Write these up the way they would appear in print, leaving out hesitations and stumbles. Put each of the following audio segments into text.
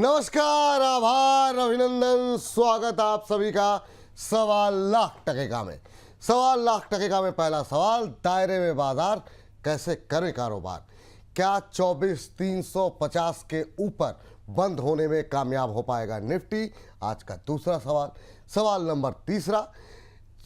नमस्कार, आभार, अभिनंदन, स्वागत आप सभी का 1.25 लाख में। 1.25 लाख में पहला सवाल, दायरे में बाजार कैसे करें कारोबार? क्या 24,350 के ऊपर बंद होने में कामयाब हो पाएगा निफ्टी? आज का दूसरा सवाल। सवाल नंबर तीसरा,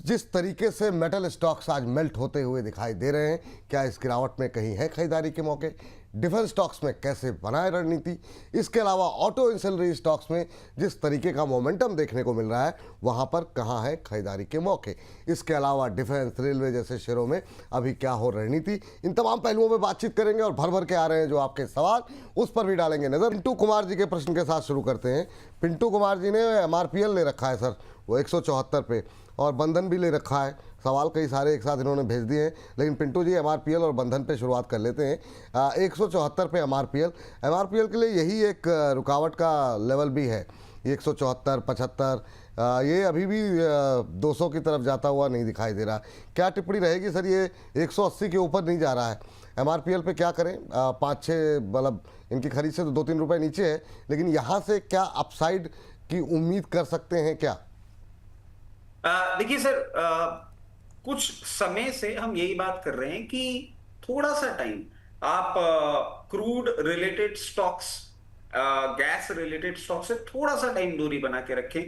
जिस तरीके से मेटल स्टॉक्स आज मेल्ट होते हुए दिखाई दे रहे हैं, क्या इस गिरावट में कहीं है खरीदारी के मौके? डिफेंस स्टॉक्स में कैसे बनाए रणनीति? इसके अलावा ऑटो इंसलरी स्टॉक्स में जिस तरीके का मोमेंटम देखने को मिल रहा है, वहां पर कहां है खरीदारी के मौके? इसके अलावा डिफेंस, रेलवे जैसे शेयरों में अभी क्या हो रणनीति? इन तमाम पहलुओं में बातचीत करेंगे और भर भर के आ रहे हैं जो आपके सवाल, उस पर भी डालेंगे नजर। पिंटू कुमार जी के प्रश्न के साथ शुरू करते हैं। पिंटू कुमार जी ने MRPL ले रखा है सर, वो 174 पे, और बंधन भी ले रखा है। सवाल कई सारे एक साथ इन्होंने भेज दिए हैं, लेकिन पिंटू जी MRPL और बंधन पे शुरुआत कर लेते हैं। 174 पे MRPL के लिए यही एक रुकावट का लेवल भी है। 174, 75, ये अभी भी 200 की तरफ जाता हुआ नहीं दिखाई दे रहा। क्या टिप्पणी रहेगी सर? ये 180 के ऊपर नहीं जा रहा है, MRPL पे क्या करें? 5-6 मतलब इनकी खरीद से तो 2-3 रुपये नीचे है, लेकिन यहाँ से क्या अपसाइड की उम्मीद कर सकते हैं क्या? देखिए सर, कुछ समय से हम यही बात कर रहे हैं कि थोड़ा सा टाइम आप crude related stocks, gas related stock से थोड़ा सा टाइम दूरी बना के रखें,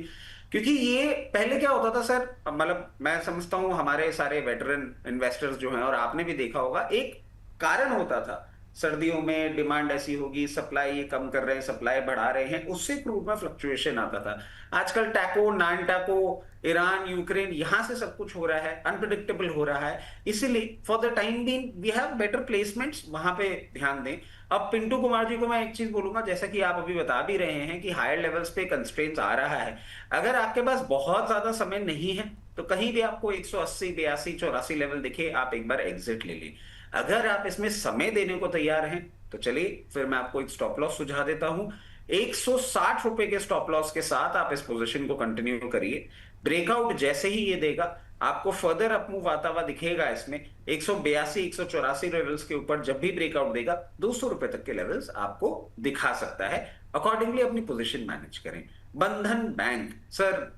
क्योंकि ये पहले क्या होता था सर, मतलब मैं समझता हूं हमारे सारे वेटरन इन्वेस्टर्स जो हैं, और आपने भी देखा होगा, एक कारण होता था सर्दियों में डिमांड ऐसी होगी, सप्लाई ये कम कर रहे हैं, सप्लाई बढ़ा रहे हैं, उससे क्रूड में फ्लक्चुएशन आता था। आजकल taco, non taco, Iran, Ukraine, यहां से सब कुछ हो रहा है, अनप्रिडिक्टेबल हो रहा है, इसीलिए for the time being we have better placements, वहां पे ध्यान दें। अब पिंटू कुमार जी को मैं एक चीज बोलूंगा, जैसा कि आप अभी बता भी रहे हैं कि हायर लेवल्स पे कंस्ट्रेंट्स आ रहा है। अगर आपके पास बहुत ज्यादा समय नहीं है तो कहीं भी आपको 180, 82, 84 लेवल दिखे, आप एक बार एग्जिट ले लें। अगर आप इसमें समय देने को तैयार हैं तो चलिए फिर मैं आपको एक स्टॉप लॉस सुझा देता हूं। 160 रुपए के स्टॉप लॉस के साथ आप इस पोजीशन को कंटिन्यू करिए। ब्रेकआउट जैसे ही ये देगा, आपको फर्दर अपमूव आता हुआ दिखेगा। इसमें 182, 184 लेवल्स के ऊपर जब भी ब्रेकआउट देगा, 200 रुपए तक के लेवल्स आपको दिखा सकता है। अकॉर्डिंगली अपनी पोजीशन मैनेज करें। बंधन बैंक सर,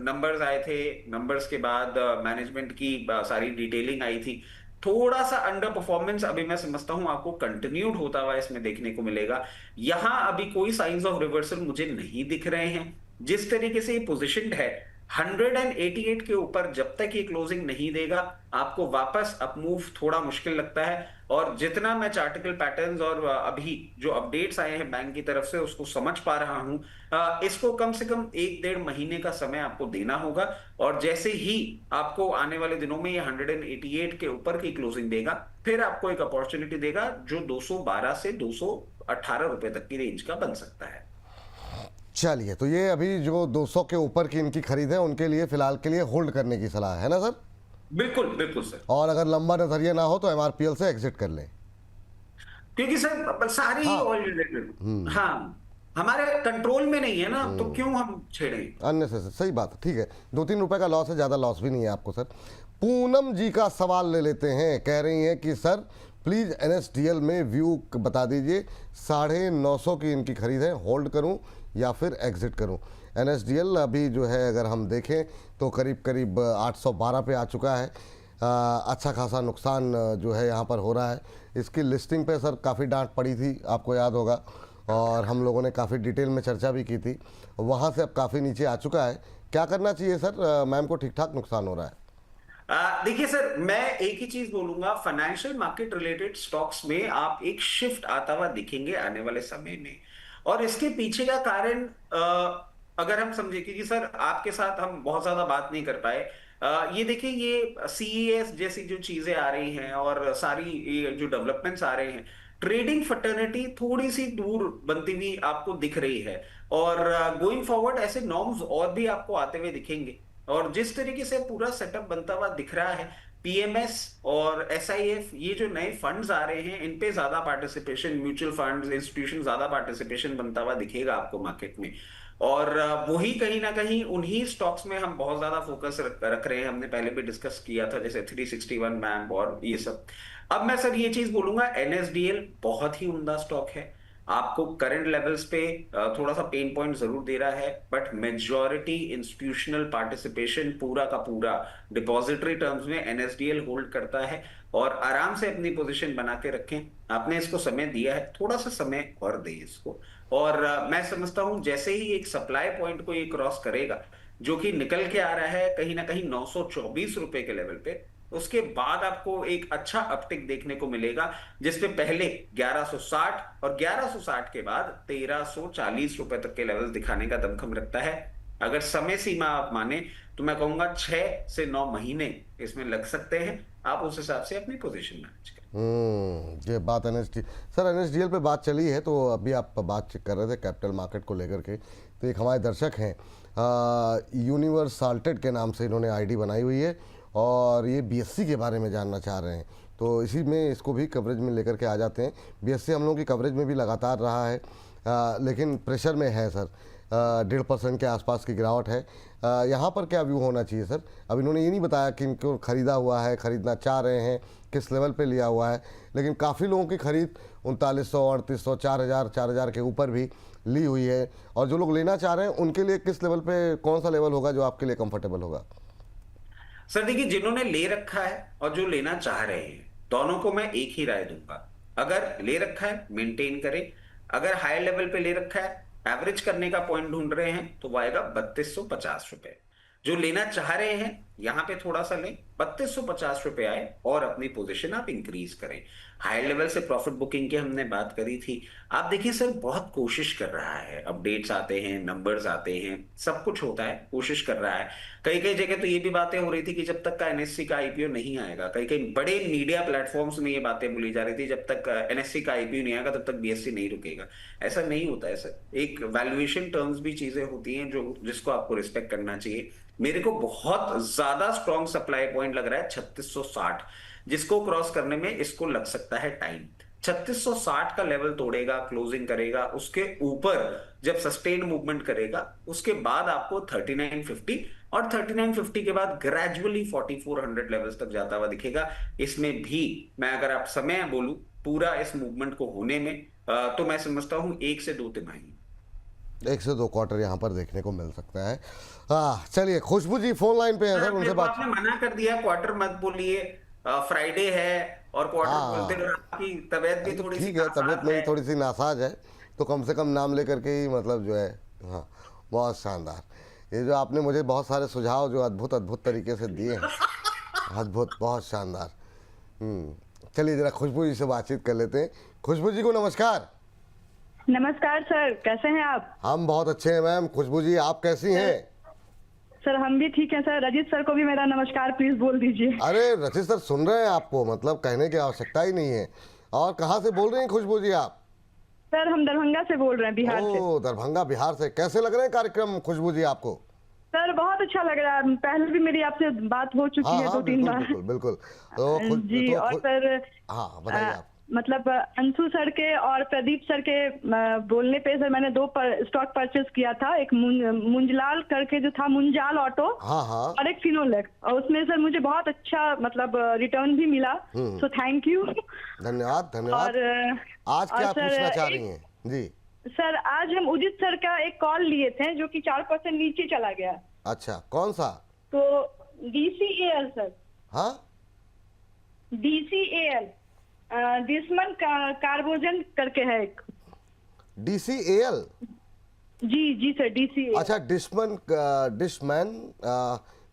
नंबर्स आए थे, नंबर्स के बाद मैनेजमेंट की सारी डिटेलिंग आई थी। थोड़ा सा अंडर परफॉर्मेंस अभी मैं समझता हूं आपको कंटिन्यूड होता हुआ इसमें देखने को मिलेगा। यहां अभी कोई साइंस ऑफ रिवर्सल मुझे नहीं दिख रहे हैं। जिस तरीके से ये पोजीशनड है, 188 के ऊपर जब तक ये क्लोजिंग नहीं देगा, आपको वापस अपमूव थोड़ा मुश्किल लगता है। और जितना मैं चार्टिकल पैटर्न्स और अभी जो अपडेट्स आए हैं बैंक की तरफ से उसको समझ पा रहा हूं, इसको कम से कम 1-1.5 महीने का समय आपको देना होगा। और जैसे ही आपको आने वाले दिनों में ये 188 के ऊपर की क्लोजिंग देगा, फिर आपको एक अपॉर्चुनिटी देगा जो 212 से 218 रुपए तक की रेंज का बन सकता है। चलिए, तो ये अभी जो 200 के ऊपर की इनकी खरीद है, उनके लिए फिलहाल के लिए होल्ड करने की सलाह है ना सर? बिल्कुल बिल्कुल सर। और अगर लंबा नजरिया ना हो तो MRPL से एग्जिट कर लें। क्योंकि सर सारी ही हाँ। ऑयल रिलेटेड, हाँ, हमारे कंट्रोल में नहीं है ना, तो क्यों हम छेड़ें? अन्य से सही बात है, ठीक है। 2-3 रुपए का लॉस है, ज़्यादा लॉस भी नहीं है आपको सर। पूनम जी का सवाल ले लेते हैं। कह रही हैं कि सर प्लीज़ NSDL में व्यू बता दीजिए, 950 की इनकी खरीद है, होल्ड करूं या फिर एग्जिट करूं? NSDL अभी जो है अगर हम देखें तो करीब करीब 812 पे आ चुका है। अच्छा खासा नुकसान जो है यहाँ पर हो रहा है। इसकी लिस्टिंग पे सर काफ़ी डांट पड़ी थी, आपको याद होगा, और हम लोगों ने काफ़ी डिटेल में चर्चा भी की थी। वहाँ से अब काफ़ी नीचे आ चुका है। क्या करना चाहिए सर? मैम को ठीक ठाक नुकसान हो रहा है। देखिए सर, मैं एक ही चीज बोलूंगा, फाइनेंशियल मार्केट रिलेटेड स्टॉक्स में आप एक शिफ्ट आता हुआ दिखेंगे आने वाले समय में। और इसके पीछे का कारण अगर हम समझे, क्योंकि सर आपके साथ हम बहुत ज्यादा बात नहीं कर पाए, ये देखिए, ये CES जैसी जो चीजें आ रही हैं और सारी ये जो डेवलपमेंट्स आ रहे हैं, ट्रेडिंग फर्टर्निटी थोड़ी सी दूर बनती हुई आपको दिख रही है। और गोइंग फॉरवर्ड ऐसे नॉर्म्स और भी आपको आते हुए दिखेंगे। और जिस तरीके से पूरा सेटअप बनता हुआ दिख रहा है, PMS और SIF, ये जो नए फंड्स आ रहे हैं, इन पे ज्यादा पार्टिसिपेशन, म्यूचुअल फंड्स, इंस्टीट्यूशन, ज्यादा पार्टिसिपेशन बनता हुआ दिखेगा आपको मार्केट में। और वही कहीं ना कहीं उन्हीं स्टॉक्स में हम बहुत ज्यादा फोकस रख रहे हैं। हमने पहले भी डिस्कस किया था, जैसे 361 बैंक और ये सब। अब मैं सर ये चीज बोलूंगा, NSDL बहुत ही उम्दा स्टॉक है। आपको करंट लेवल्स पे थोड़ा सा पेन पॉइंट जरूर दे रहा है, बट मेजॉरिटी इंस्टीट्यूशनल पार्टिसिपेशन पूरा का पूरा डिपॉजिटरी टर्म्स में एनएसडीएल होल्ड करता है। और आराम से अपनी पोजीशन बना के रखें। आपने इसको समय दिया है, थोड़ा सा समय और दें इसको। और मैं समझता हूं जैसे ही एक सप्लाई पॉइंट को ये क्रॉस करेगा, जो कि निकल के आ रहा है कहीं ना कहीं 924 रुपए के लेवल पे, उसके बाद आपको एक अच्छा अपटिक देखने को मिलेगा, जिसपे पहले 1160 और 1160 के बाद 1340 रुपए तक के लेवल दिखाने का दमखम रखता है। अगर समय सीमा आप माने तो मैं कहूंगा 6 से 9 महीने इसमें लग सकते हैं। आप उस हिसाब से अपनी पोजीशन मैनेज करें। ये बात एनएसडी सर, एनएसडीएल पे बात चली है तो अभी आप बात कर रहे थे कैपिटल मार्केट को लेकर के, तो एक हमारे दर्शक हैं यूनिवर्स साल्टेड के नाम से इन्होंने आईडी बनाई हुई है और ये बीएससी के बारे में जानना चाह रहे हैं, तो इसी में इसको भी कवरेज में लेकर के आ जाते हैं। बीएससी हम लोगों की कवरेज में भी लगातार रहा है, लेकिन प्रेशर में है सर, 1.5% के आसपास की गिरावट है। यहाँ पर क्या व्यू होना चाहिए सर? अब इन्होंने ये नहीं बताया कि इनको ख़रीदा हुआ है, ख़रीदना चाह रहे हैं, किस लेवल पे लिया हुआ है, लेकिन काफ़ी लोगों की खरीद 3900, 3800, 4000 के ऊपर भी ली हुई है। और जो लोग लेना चाह रहे हैं उनके लिए किस लेवल पे, कौन सा लेवल होगा जो आपके लिए कंफर्टेबल होगा? सर देखिए, जिन्होंने ले रखा है और जो लेना चाह रहे हैं, दोनों को मैं एक ही राय दूंगा। अगर ले रखा है मेंटेन करें, अगर हाई लेवल पे ले रखा है, एवरेज करने का पॉइंट ढूंढ रहे हैं, तो वो आएगा 3250 रुपए। जो लेना चाह रहे हैं यहां पे थोड़ा सा लें, 3250 रुपए आए और अपनी पोजीशन आप इंक्रीज करें। हाई लेवल से प्रॉफिट बुकिंग की हमने बात करी थी। आप देखिए सर, बहुत कोशिश कर रहा है, अपडेट्स आते हैं, नंबर्स आते हैं, सब कुछ होता है, कोशिश कर रहा है। कई कई जगह तो ये भी बातें हो रही थी कि जब तक का एनएससी का आईपीओ नहीं आएगा, कई कई बड़े मीडिया प्लेटफॉर्म्स में ये बातें बोली जा रही थी, जब तक एनएससी का आईपीओ नहीं आएगा तब तक बीएससी नहीं रुकेगा। ऐसा नहीं होता है सर, एक वैल्यूएशन टर्म्स भी चीजें होती हैं जो जिसको आपको रिस्पेक्ट करना चाहिए। मेरे को बहुत ज्यादा स्ट्रॉन्ग सप्लाई पॉइंट लग रहा है 3660, जिसको क्रॉस करने में इसको लग सकता है टाइम। 3660 का लेवल तोड़ेगा, क्लोजिंग करेगा, उसके ऊपर जब सस्टेन मूवमेंट करेगा, उसके बाद आपको 3950 और 3950 के बाद ग्रेजुअली 4400 लेवल्स तक जाता हुआ दिखेगा। इसमें भी मैं अगर आप समय बोलूं पूरा इस मूवमेंट को होने में, तो मैं समझता हूं 1 से 2 तिमाही, 1 से 2 क्वार्टर यहाँ पर देखने को मिल सकता है। हाँ चलिए, खुशबू जी फोन लाइन पे है सर, उनसे बात। आपने मना कर दिया क्वार्टर मत बोलिए, फ्राइडे है और क्वार्टर बोलते हाँ हो, आपकी तबीयत भी तो थोड़ी सी ठीक है, तबीयत नासाज मेरी है। थोड़ी सी नासाज है, तो कम से कम नाम लेकर के ही मतलब जो है। हाँ, बहुत शानदार। ये जो आपने मुझे बहुत सारे सुझाव जो अद्भुत अद्भुत तरीके से दिए हैं, अद्भुत, बहुत शानदार। चलिए जरा खुशबू जी से बातचीत कर लेते हैं। खुशबू जी को नमस्कार। नमस्कार सर, कैसे हैं आप? हम बहुत अच्छे हैं मैम। खुशबू जी आप कैसी हैं? सर हम भी ठीक हैं सर। रजित सर को भी मेरा नमस्कार प्लीज बोल दीजिए। अरे रचित सर सुन रहे हैं आपको, मतलब कहने की आवश्यकता ही नहीं है। और कहाँ से बोल रहे हैं खुशबू जी आप? सर हम दरभंगा से बोल रहे हैं, बिहार से। ओ दरभंगा, बिहार से। कैसे लग रहे हैं कार्यक्रम खुशबू जी आपको? सर बहुत अच्छा लग रहा है, पहले भी मेरी आपसे बात हो चुकी हाँ है हाँ 2-3 बिल्कुल बार। बिल्कुल बिल्कुल। तो जी, तो और सर हाँ बताइए आप। मतलब अंशु सर के और प्रदीप सर के बोलने पे सर मैंने 2 स्टॉक परचेस किया था। एक मुंजलाल करके जो था, मुंजाल ऑटो, हाँ हाँ और एक फिनोलेक्स, और उसमें सर मुझे बहुत अच्छा मतलब रिटर्न भी मिला, सो थैंक यू। धन्यवाद धन्यवाद। और आज क्या सर, पूछना चाह रही हैं जी? सर आज हम उदित सर का एक कॉल लिए थे जो कि 4% नीचे चला गया, अच्छा कौन सा? तो DCAL सर, हाँ DCAL डिस्मन कार्बोजन करके है एक। DCAL? जी सर, DCAL अच्छा डिशमैन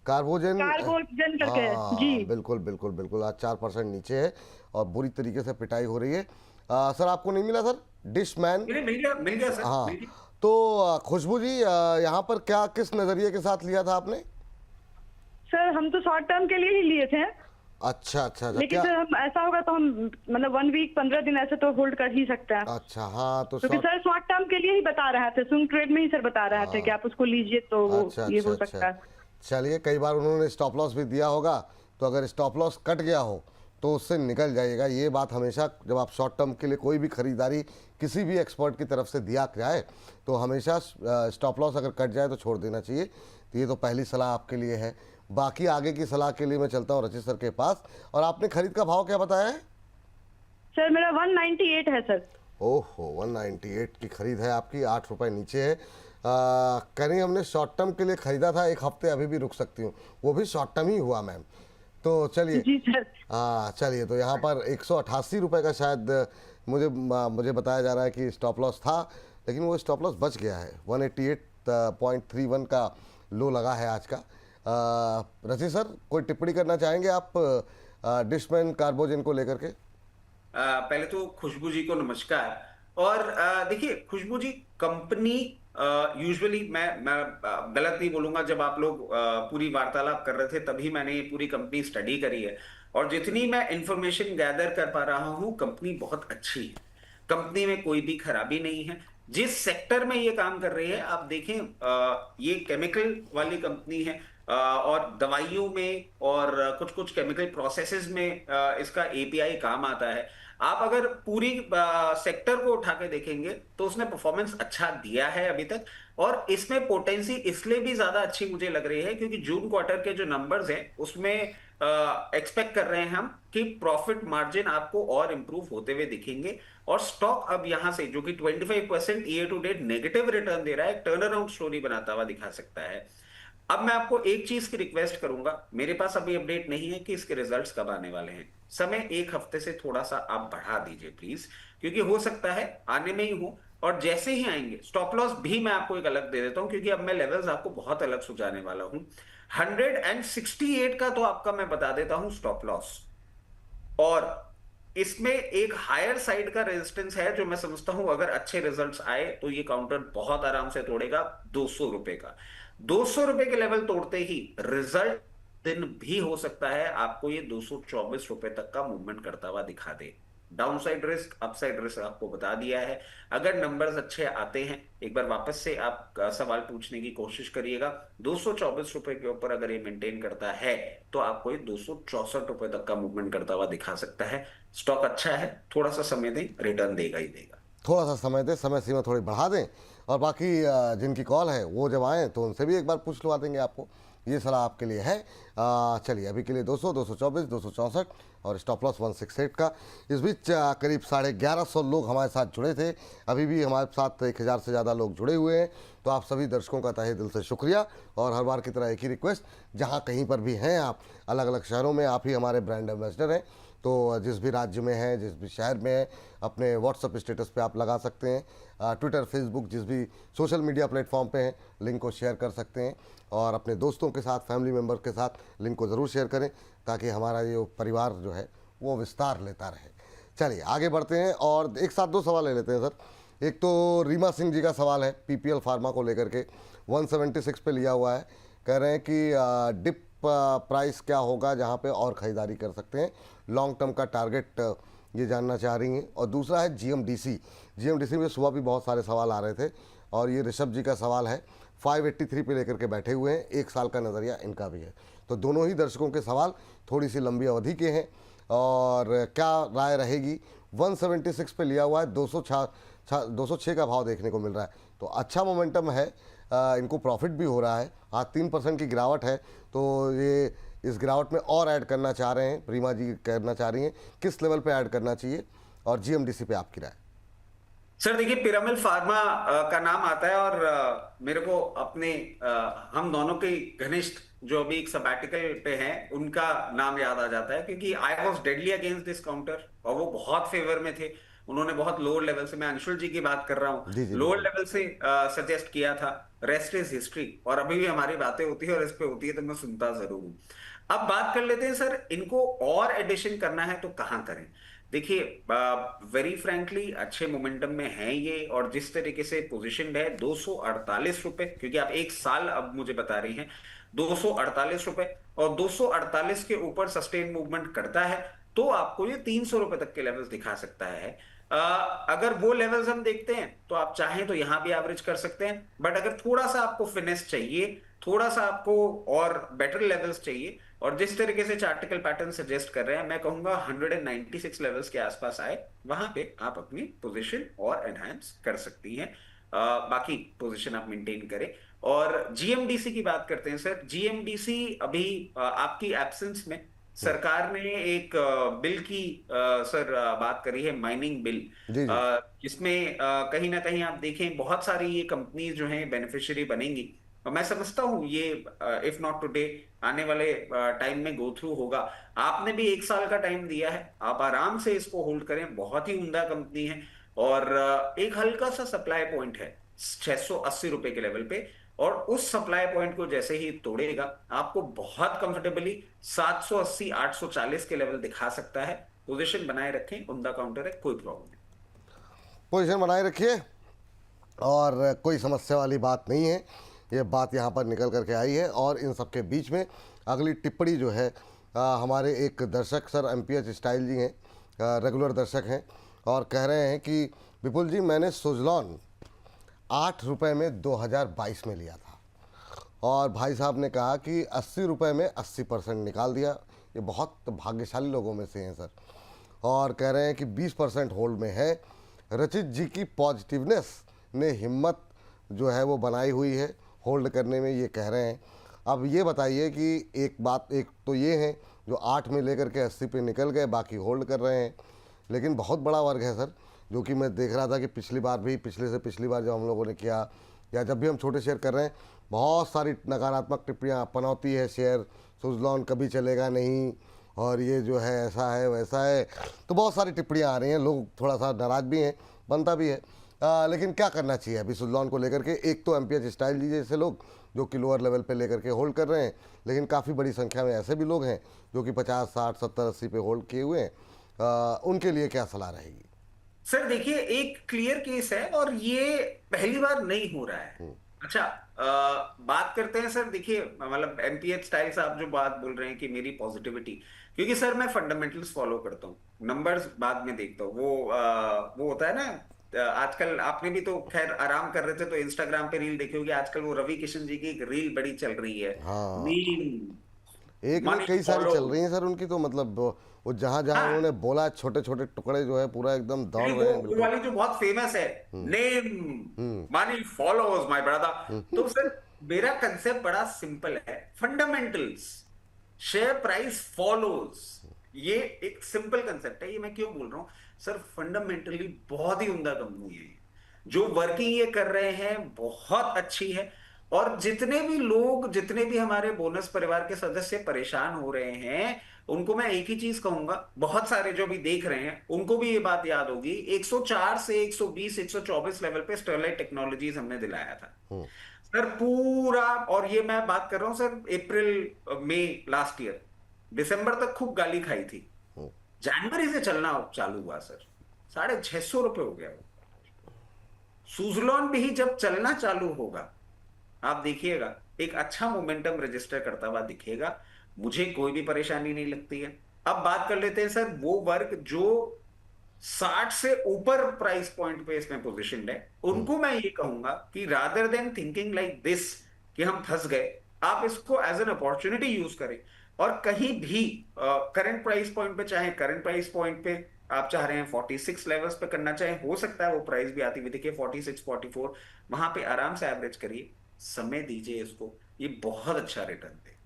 कार्बोजन कार्बोजन करके है जी। बिल्कुल बिल्कुल बिल्कुल। आज 4% नीचे है और बुरी तरीके से पिटाई हो रही है। सर आपको नहीं मिला सर डिशमैन? मिल गया सर, हाँ मिल गया। तो खुशबू जी यहाँ पर क्या, किस नज़रिए के साथ लिया था आपने? सर हम तो शॉर्ट टर्म के लिए ही लिए थे, अच्छा अच्छा अच्छा। लेकिन क्या? सर हम ऐसा होगा तो हम मतलब 1 वीक 15 दिन ऐसे तो होल्ड कर ही सकते हैं, अच्छा हाँ तो क्योंकि सर शॉर्ट टर्म के लिए ही बता रहे थे, स्विंग ट्रेड में ही सर बता रहे थे कि आप उसको लीजिए तो वो अच्छा ये अच्छा हो सकता है। अच्छा। चलिए, कई बार उन्होंने स्टॉप लॉस भी दिया होगा, तो अगर स्टॉप लॉस कट गया हो तो उससे निकल जाइएगा। ये बात हमेशा, जब आप शॉर्ट टर्म के लिए कोई भी खरीदारी किसी भी एक्सपर्ट की तरफ से दिया जाए तो हमेशा स्टॉप लॉस अगर कट जाए तो छोड़ देना चाहिए। तो ये तो पहली सलाह आपके लिए है। बाकी आगे की सलाह के लिए मैं चलता हूँ रचित सर के पास। और आपने खरीद का भाव क्या बताया है? सर मेरा 198 है सर। ओहो 198 की खरीद है आपकी, 8 रुपए नीचे है। करीं हमने शॉर्ट टर्म के लिए खरीदा था, एक हफ्ते अभी भी रुक सकती हूँ, वो भी शॉर्ट टर्म ही हुआ मैम। तो चलिए, जी सर। हाँ चलिए, तो यहाँ पर 188 रुपये का शायद मुझे बताया जा रहा है कि स्टॉप लॉस था, लेकिन वो स्टॉप लॉस बच गया है। 188.31 का लो लगा है आज का। रची सर, कोई टिप्पणी करना चाहेंगे आप डिशमैन कार्बोजेन को लेकर के? पहले तो खुशबू जी को नमस्कार। और देखिए खुशबू जी, कंपनी यूजुअली मैं गलत नहीं बोलूंगा, जब आप लोग पूरी वार्तालाप कर रहे थे तभी मैंने ये पूरी कंपनी स्टडी करी है, और जितनी मैं इंफॉर्मेशन गैदर कर पा रहा हूं, कंपनी बहुत अच्छी है। कंपनी में कोई भी खराबी नहीं है। जिस सेक्टर में ये काम कर रही है, आप देखें, ये केमिकल वाली कंपनी है, और दवाइयों में और कुछ कुछ केमिकल प्रोसेसेस में इसका एपीआई काम आता है। आप अगर पूरी सेक्टर को उठा के देखेंगे तो उसने परफॉर्मेंस अच्छा दिया है अभी तक, और इसमें पोटेंसी इसलिए भी ज्यादा अच्छी मुझे लग रही है क्योंकि जून क्वार्टर के जो नंबर्स हैं उसमें एक्सपेक्ट कर रहे हैं हम कि प्रॉफिट मार्जिन आपको और इंप्रूव होते हुए दिखेंगे, और स्टॉक अब यहां से जो कि 25% year to date negative return दे रहा है, टर्न अराउंड स्टोरी बनाता हुआ दिखा सकता है। अब मैं आपको एक चीज की रिक्वेस्ट करूंगा, मेरे पास अभी अपडेट नहीं है कि इसके रिजल्ट्स कब आने वाले हैं, समय एक हफ्ते से थोड़ा सा आप बढ़ा दीजिए प्लीज, क्योंकि हो सकता है आने में ही हो, और जैसे ही आएंगे स्टॉप लॉस भी मैं आपको एक अलग दे देता हूं, क्योंकि अब मैं लेवल्स आपको बहुत अलग सुझाने वाला हूं। 168 का तो आपका मैं बता देता हूं स्टॉप लॉस, और इसमें एक हायर साइड का रेजिस्टेंस है जो मैं समझता हूं अगर अच्छे रिजल्ट्स आए तो ये काउंटर बहुत आराम से तोड़ेगा, 200 रुपए का। 200 रुपए के लेवल तोड़ते ही रिजल्ट दिन भी हो सकता है आपको ये 224 रुपए तक का मूवमेंट करता हुआ दिखा दे। डाउनसाइड रिस्क, अपसाइड रिस्क आपको बता दिया है। अगर नंबर्स अच्छे आते हैं, एक बार वापस से आप सवाल पूछने की कोशिश करिएगा, 224 रुपए के ऊपर अगर ये मेंटेन करता है तो आपको ये 264 रुपए तक का मूवमेंट करता हुआ दिखा सकता है। स्टॉक अच्छा है, थोड़ा सा समय दें, रिटर्न देगा ही देगा। थोड़ा सा समय दें, समय सीमा थोड़ी बढ़ा दें, और बाकी जिनकी कॉल है वो जब आएँ तो उनसे भी एक बार पूछ लगा देंगे आपको। ये सलाह आपके लिए है। चलिए, अभी के लिए 200, 224, 264 और स्टॉप लॉस 168 का। इस बीच करीब 1150 लोग हमारे साथ जुड़े थे, अभी भी हमारे साथ 1000 से ज़्यादा लोग जुड़े हुए हैं। तो आप सभी दर्शकों का तहे दिल से शुक्रिया, और हर बार की तरह एक ही रिक्वेस्ट, जहाँ कहीं पर भी हैं आप, अलग अलग शहरों में, आप ही हमारे ब्रांड एम्बेसडर हैं। तो जिस भी राज्य में हैं, जिस भी शहर में हैं, अपने व्हाट्सएप स्टेटस पे आप लगा सकते हैं, ट्विटर, फेसबुक, जिस भी सोशल मीडिया प्लेटफॉर्म पे हैं, लिंक को शेयर कर सकते हैं, और अपने दोस्तों के साथ, फैमिली मेम्बर के साथ लिंक को ज़रूर शेयर करें, ताकि हमारा ये परिवार जो है वो विस्तार लेता रहे। चलिए आगे बढ़ते हैं, और एक साथ दो सवाल ले लेते हैं सर। एक तो रीमा सिंह जी का सवाल है पीपीएल फार्मा को लेकर के, 176 पे लिया हुआ है, कह रहे हैं कि डिप प्राइस क्या होगा जहाँ पे और ख़रीदारी कर सकते हैं, लॉन्ग टर्म का टारगेट ये जानना चाह रही हैं। और दूसरा है जीएमडीसी में सुबह भी बहुत सारे सवाल आ रहे थे, और ये ऋषभ जी का सवाल है, 583 पे लेकर के बैठे हुए हैं, एक साल का नज़रिया इनका भी है। तो दोनों ही दर्शकों के सवाल थोड़ी सी लंबी अवधि के हैं, और क्या राय रहेगी। 176 पे लिया हुआ है, 206 का भाव देखने को मिल रहा है, तो अच्छा मोमेंटम है, इनको प्रॉफिट भी हो रहा है। आज 3% की गिरावट है, तो ये इस गिरावट में और ऐड करना चाह रहे हैं, रीमा जी करना चाह रही हैं, किस लेवल पे ऐड करना चाहिए, और जीएमडीसी पे आपकी राय। सर देखिए, पिरामिल फार्मा का नाम आता है, और मेरे को अपने हम दोनों के घनिष्ठ जो अभी एक सबैटिकल पे हैं उनका नाम याद आ जाता है, क्योंकि I was deadly against this counter, और वो बहुत फेवर में थे। उन्होंने बहुत लोअर लेवल से, मैं अंशुल जी की बात कर रहा हूँ, लोअर लेवल से सजेस्ट किया था। रेस्ट इज हिस्ट्री, और अभी भी हमारी बातें होती है और इस पे होती है तो मैं सुनता जरूर हूँ। अब बात कर लेते हैं सर, इनको और एडिशन करना है तो कहाँ करें। देखिए, वेरी फ्रैंकली अच्छे मोमेंटम में है ये, और जिस तरीके से पोजीशन है 248 रुपए, क्योंकि आप एक साल अब मुझे बता रही हैं, 248 रुपए, और 248 के ऊपर सस्टेन मूवमेंट करता है तो आपको ये 300 रुपए तक के लेवल्स दिखा सकता है। अगर वो लेवल्स हम देखते हैं तो आप चाहें तो यहां भी एवरेज कर सकते हैं, बट अगर थोड़ा सा आपको फिनेस चाहिए, थोड़ा सा आपको और बेटर लेवल्स चाहिए, और जिस तरीके से चार्टिकल पैटर्न सजेस्ट कर रहे हैं, मैं कहूंगा 196 लेवल्स के आसपास आए, वहां पे आप अपनी पोजीशन और एनहांस कर सकती हैं। बाकी पोजीशन आप मेंटेन करें। और जीएमडीसी की बात करते हैं सर, जीएमडीसी अभी आपकी एब्सेंस में सरकार ने एक बिल की सर बात करी है, माइनिंग बिल, जी जी। जिसमें कहीं ना कहीं आप देखें बहुत सारी ये कंपनीज जो हैं बेनिफिशियरी बनेंगी। और मैं समझता हूँ ये इफ नॉट टुडे, आने वाले टाइम में गो थ्रू होगा। आपने भी 1 साल का टाइम दिया है, आप आराम से इसको होल्ड करें, बहुत ही उम्दा कंपनी है। और एक हल्का सा सप्लाई पॉइंट है 680 रुपए के लेवल पे, और उस सप्लाई पॉइंट को जैसे ही तोड़ेगा आपको बहुत कंफर्टेबली 780 840 के लेवल दिखा सकता है। पोजीशन बनाए रखें, उम्दा काउंटर है, कोई प्रॉब्लम नहीं। पोजीशन बनाए रखिए और कोई समस्या वाली बात नहीं है। ये बात यहाँ पर निकल करके आई है। और इन सब के बीच में अगली टिप्पणी जो है हमारे एक दर्शक सर एमपीएच स्टाइल जी हैं, रेगुलर दर्शक हैं, और कह रहे हैं कि विपुल जी मैंने सुजलॉन 8 रुपये में 2022 में लिया था और भाई साहब ने कहा कि 80 रुपये में 80% निकाल दिया। ये बहुत भाग्यशाली लोगों में से हैं सर। और कह रहे हैं कि 20% होल्ड में है। रचित जी की पॉजिटिवनेस ने हिम्मत जो है वो बनाई हुई है होल्ड करने में, ये कह रहे हैं। अब ये बताइए कि एक बात, एक तो ये है जो 8 में लेकर के 80 पे निकल गए, बाकी होल्ड कर रहे हैं। लेकिन बहुत बड़ा वर्ग है सर, जो कि मैं देख रहा था कि पिछली बार भी, पिछले से पिछली बार जब हम लोगों ने किया या जब भी हम छोटे शेयर कर रहे हैं, बहुत सारी नकारात्मक टिप्पणियाँ पनौती है शेयर, सुजलॉन कभी चलेगा नहीं, और ये जो है ऐसा है वैसा है, तो बहुत सारी टिप्पणियाँ आ रही हैं। लोग थोड़ा सा नाराज़ भी हैं, बनता भी है। लेकिन क्या करना चाहिए अभी सुजलॉन को लेकर के? एक तो एमपीएच स्टाइल जी जैसे लोग जो कि लोअर लेवल पे लेकर के होल्ड कर रहे हैं, लेकिन काफ़ी बड़ी संख्या में ऐसे भी लोग हैं जो कि 50 60 70 80 पे होल्ड किए हुए हैं। उनके लिए क्या सलाह रहेगी? सर देखिए, एक क्लियर केस है और ये पहली बार नहीं हो रहा है। अच्छा, बात करते हैं सर। देखिए, मतलब एमपीएच स्टाइल साहब जो बात बोल रहे हैं कि मेरी पॉजिटिविटी, क्योंकि सर मैं फंडामेंटल्स फॉलो करता हूँ, नंबर्स बाद में देखता हूँ। वो होता है ना, आजकल आपने भी तो खैर आराम कर रहे थे तो इंस्टाग्राम पे रील देखी होगी, आजकल वो रवि किशन जी की एक रील बड़ी चल रही है, हाँ, मीम एक नहीं मनी कई सारी फॉलो। चल रही हैं सर उनकी, तो मतलब वो जहाँ जहाँ हाँ, उन्होंने बोला छोटे छोटे टुकड़े जो है पूरा एकदम दौड़ नहीं, रहे हैं वो बिल्कुल। वाली जो बहुत फेमस है, name money follows my brother. तो सर मेरा कंसेप्ट बड़ा सिंपल है, फंडामेंटल्स, शेयर प्राइस फॉलोज, ये एक सिंपल कंसेप्ट है। ये मैं क्यों बोल रहा हूं सर, फंडामेंटली बहुत ही उम्दा कंपनी है, जो वर्किंग ये कर रहे हैं बहुत अच्छी है। और जितने भी लोग, जितने भी हमारे बोनस परिवार के सदस्य परेशान हो रहे हैं, उनको मैं एक ही चीज कहूंगा, बहुत सारे जो भी देख रहे हैं उनको भी ये बात याद होगी, 104 से 120 124 लेवल पे स्टरलाइट टेक्नोलॉजीज हमने दिलाया था सर पूरा। और ये मैं बात कर रहा हूं सर अप्रैल मई लास्ट ईयर, दिसंबर तक खूब गाली खाई थी, जनवरी से चलना चालू हुआ सर, 650 रुपए हो गया। सुजलॉन भी जब चलना चालू होगा, आप देखिएगा एक अच्छा मोमेंटम रजिस्टर करता हुआ दिखेगा, मुझे कोई भी परेशानी नहीं लगती है। अब बात कर लेते हैं सर वो वर्ग जो 60 से ऊपर प्राइस पॉइंट पे इसमें पोजीशन है, उनको मैं ये कहूंगा कि rather than thinking like this कि हम फंस गए, आप इसको एज एन अपॉर्चुनिटी यूज करें। और कहीं भी करंट प्राइस पॉइंट पे, चाहे करंट प्राइस पॉइंट पे आप चाह रहे हैं 46 लेवल्स पे करना चाहे, हो सकता है वो प्राइस भी आती हुई देखिए 46 44, वहां पे आराम से एवरेज करिए, समय दीजिए इसको, ये बहुत अच्छा रिटर्न दे।